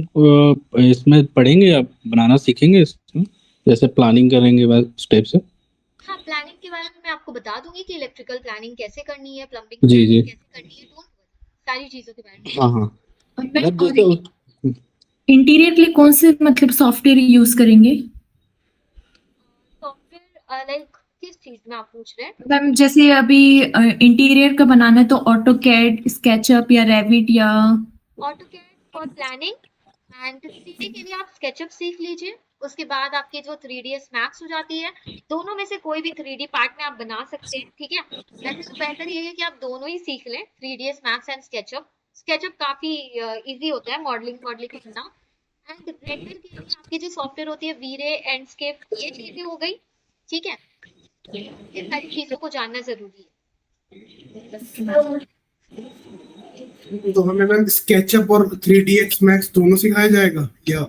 इसमें पढ़ेंगे, आप बनाना सीखेंगे इसमें, जैसे प्लानिंग करेंगे बस स्टेप से। हाँ, प्लानिंग के बारे में मैं आपको बता दूंगी कि इलेक्ट्रिकल प्लानिंग कैसे करनी है, प्लम्बिंग जी प्लानिंग जी। कैसे करनी है, डोंट वरी, सारी चीजों के बारे में। हाँ हाँ। और मैं मतलब और जैसे इंटीरियर के लिए कौन से मतलब सॉफ्टवेयर यूज करेंगे? सॉफ्टवेयर लाइक किस चीज में आप पूछ रहे हैं? मैम जैसे अभी इंटीरियर का बनाना है तो ऑटोकैड, स्केचअप या रेविट या AutoCAD for planning and 3D के लिए आप स्केचअप सीख लीजिए। उसके बाद आपकी जो 3ds मैक्स हो जाती है, दोनों में से कोई भी 3D पार्ट में आप बना सकते हैं, ठीक है। वैसे तो बेहतर ये है कि आप दोनों ही सीख लें, 3ds max and SketchUp. SketchUp काफी इजी होता है मॉडलिंग मॉडलिंग करना। एंड रेंडर के लिए आपकी जो सॉफ्टवेयर होती है वी-रे, एंडस्केप, ये चीजें हो गई, ठीक है। ये सारी चीजों को जानना जरूरी है। तो हमें मैम स्केचअप और 3ds मैक्स दोनों सिखाया जाएगा क्या?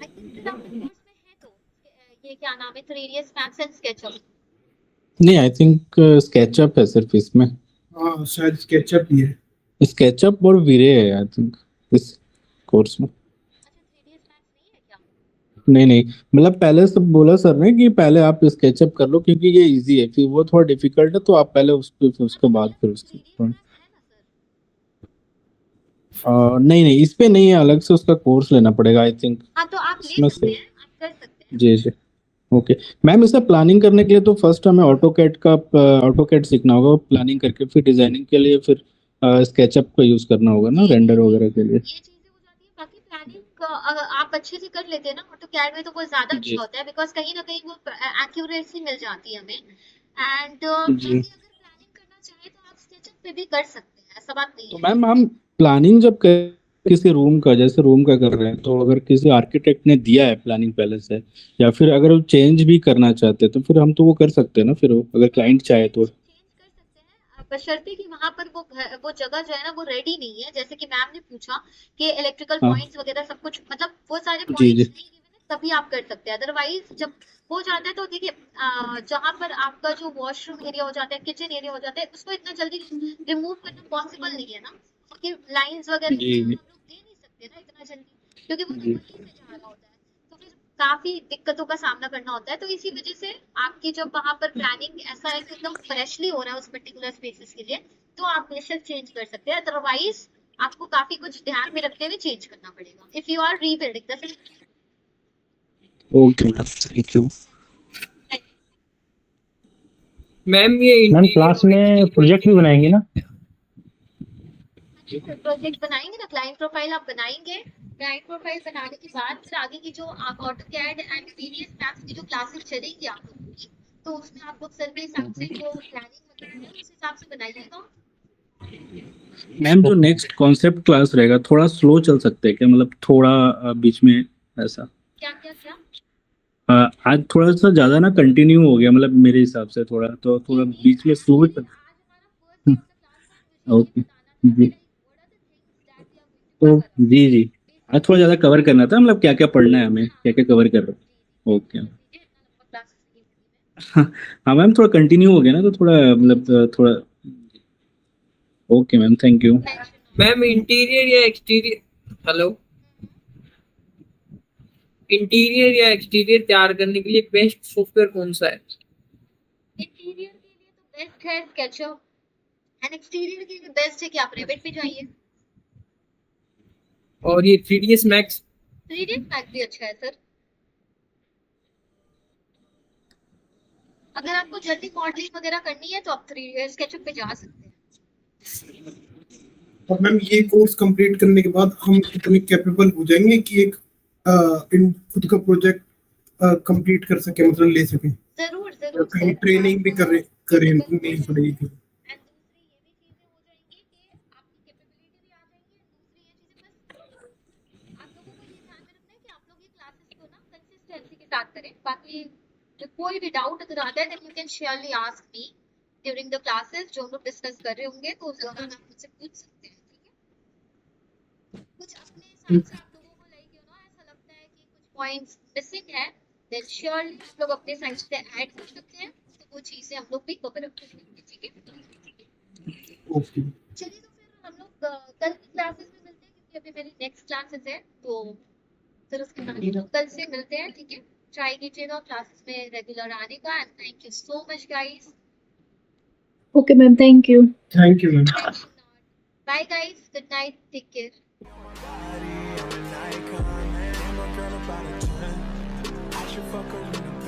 आई थिंक सर आपके कोर्स में है तो ये क्या नाम है, 3ds मैक्स एंड स्केचअप। नहीं, आई थिंक स्केचअप है सिर्फ इसमें। हाँ शायद स्केचअप ही है। स्केचअप और वीरे है आई थिंक इस कोर्स में। अच्छा 3ds मैक्स नहीं है क्या? नहीं नहीं, मतलब पहले से बोला सर ने कि पहले आप स्केचअप कर लो क्योंकि ये इजी है, फिर वो थोड़ा डिफिकल्ट है तो आप पहले उसके फिर हाँ उसके तो बाद मतलब फिर उसके 3ds मैक्स है ना सर? नहीं नहीं, इस पे नहीं है, अलग से उसका कोर्स लेना पड़ेगा आई थिंक। हाँ तो आप ले इसमें सकते से हैं, आप कर सकते हैं। जी जी। ओके मैम, इसे प्लानिंग करने के लिए तो फर्स्ट हमें ऑटोकैड सीखना होगा, प्लानिंग करके फिर डिजाइनिंग के लिए फिर स्केचअप का यूज करना होगा ना जी जी रेंडर जी, वगैरह के लिए। ये चीजें हो जाती है। बाकी प्लानिंग आप अच्छे से कर लेते हैं ना ऑटो कैड में तो वो ज्यादा जी अच्छा होता है, बिकॉज कहीं ना कहीं वो एक्यूरेसी मिल जाती है हमें। एंड जी। बाकी अगर प्लानिंग करना चाहे तो आप स्केचअप पे भी कर सकते हैं, ऐसा बात नहीं तो है। मैम हम प्लानिंग जब कर किसी रूम का, जैसे रूम का कर रहे हैं, तो अगर किसी आर्किटेक्ट ने दिया है प्लानिंग पहले से, या फिर अगर वो चेंज भी करना चाहते हैं तो फिर हम तो वो कर सकते हैं ना, फिर वो अगर क्लाइंट चाहे चेंज तो। चेंज कर सकते हैं, बशर्ते कि वहां पर वो जगह जो है ना वो रेडी नहीं है। जैसे कि मैम ने पूछा कि इलेक्ट्रिकल हाँ पॉइंट्स वगैरह सब कुछ मतलब वो सारे जी जी पॉइंट्स नहीं given है, तभी आप कर सकते हैं। अदरवाइज जब हो जाता है तो देखिए जहां पर आपका जो वॉशरूम एरिया हो जाता है, किचन एरिया हो जाता है, उसको इतना जल्दी रिमूव करना पॉसिबल नहीं है ना, क्योंकि लाइंस वगैरह जी जी हम लोग दे नहीं सकते ना इतना जल्दी, क्योंकि वो तो जी। वहीं से जा रहा होता है। तो फिर काफी दिक्कतों का सामना करना होता है। तो इसी वजह से आपकी जब वहां पर प्लानिंग ऐसा है कि एकदम फ्रेशली हो रहा है उस पर्टिकुलर स्पेसिस के लिए, तो आप बेशक चेंज कर सकते हैं। अदरवाइज आपको काफी कुछ ध्यान में रखते हुए चेंज करना पड़ेगा if you are rebuilding the. Okay ma'am, thank you. Ma'am ये मैम क्लास में प्रोजेक्ट भी बनाएंगे ना? प्रोजेक्ट बनाएंगे ना, क्लाइंट प्रोफाइल आप बनाएंगे। क्लाइंट प्रोफाइल बनाने के बाद फिर आगे की जो आप ऑटोकैड एंड वीडीएस मैप्स की जो क्लासेस चलेंगी आप लोगों की, तो उसमें आप लोग सर के हिसाब से जो प्लानिंग वगैरह है उस हिसाब से बनाइएगा। मैम जो नेक्स्ट कॉन्सेप्ट क्लास रहेगा थोड़ा स्लो चल सकते हैं क्या, मतलब थोड़ा बीच में ऐसा। क्या क्या क्या? आज थोड़ा सा ज्यादा ना कंटिन्यू हो गया, मतलब मेरे हिसाब से थोड़ा तो थोड़ा नहीं बीच में स्लो एक्चुअली चल। आज हमारा first day of the class था, मुझे ये ओके बताना था कि जी। Like what are the things that we are going to तो कवर अप। जी जी, आज थोड़ा ज्यादा कवर करना था, मतलब क्या क्या पढ़ना है हमें, हाँ क्या क्या हाँ कवर कर रहे जी जी, हो। Cancel okay. कर दीजिए, इतना लंबा क्लासेस नहीं लूंगी हाँ मैम, थोड़ा कंटिन्यू हो गया ना तो थोड़ा मैं। जी मतलब जी थोड़ा। Okay ma'am, thank you. Mention on ma'am interior या एक्सटीरियर, हेलो, इंटीरियर या एक्सटीरियर तैयार करने के लिए बेस्ट सॉफ्टवेयर कौन सा है? इंटीरियर के लिए तो बेस्ट है स्केचअप, एंड एक्सटीरियर के लिए बेस्ट है कि आप रेविट पे जाइए। और ये 3ds मैक्स? 3ds मैक्स भी अच्छा है सर। अगर आपको जल्दी मॉडलिंग वगैरह करनी है तो आप 3 स्केचअप पे जा सकते हैं। और मैम ये कोर्स कंप्लीट करने के बाद हम इतने कैपेबल हो जाएंगे कि एक खुद का प्रोजेक्ट कंप्लीट कर सके, मतलब ले सके। जरूर जरूर कहीं ट्रेनिंग भी करनी पड़ेगी। साथ करें। बाकी जो कोई भी डाउट अगर आता है then you can surely ask me during the classes, जो हम लोग डिस्कस कर रहे होंगे तो उस दौरान आप मुझसे पूछ सकते हैं, ठीक है? कुछ अपने हिसाब से आप लोगों को लाइक यू नो ऐसा लगता है कि कुछ पॉइंट्स मिसिंग है, then surely आप लोग अपने साइड से ऐड कर सकते हैं, तो वो चीजें हम लोग भी कवर अप कर लेंगे, ठीक है? ओके, चलिए तो फिर हम लोग कल की क्लासेस में मिलते हैं, क्योंकि अभी मेरी नेक्स्ट क्लासेस है, तो फिर उसके बाद हम लोग कल से मिलते हैं, ठीक है? ट्राई कीजिएगा क्लासेस में रेगुलर आने का, and thank you so much guys. Okay ma'am, thank you. Thank you ma'am. Bye guys, good night, take care. I should fuck her in the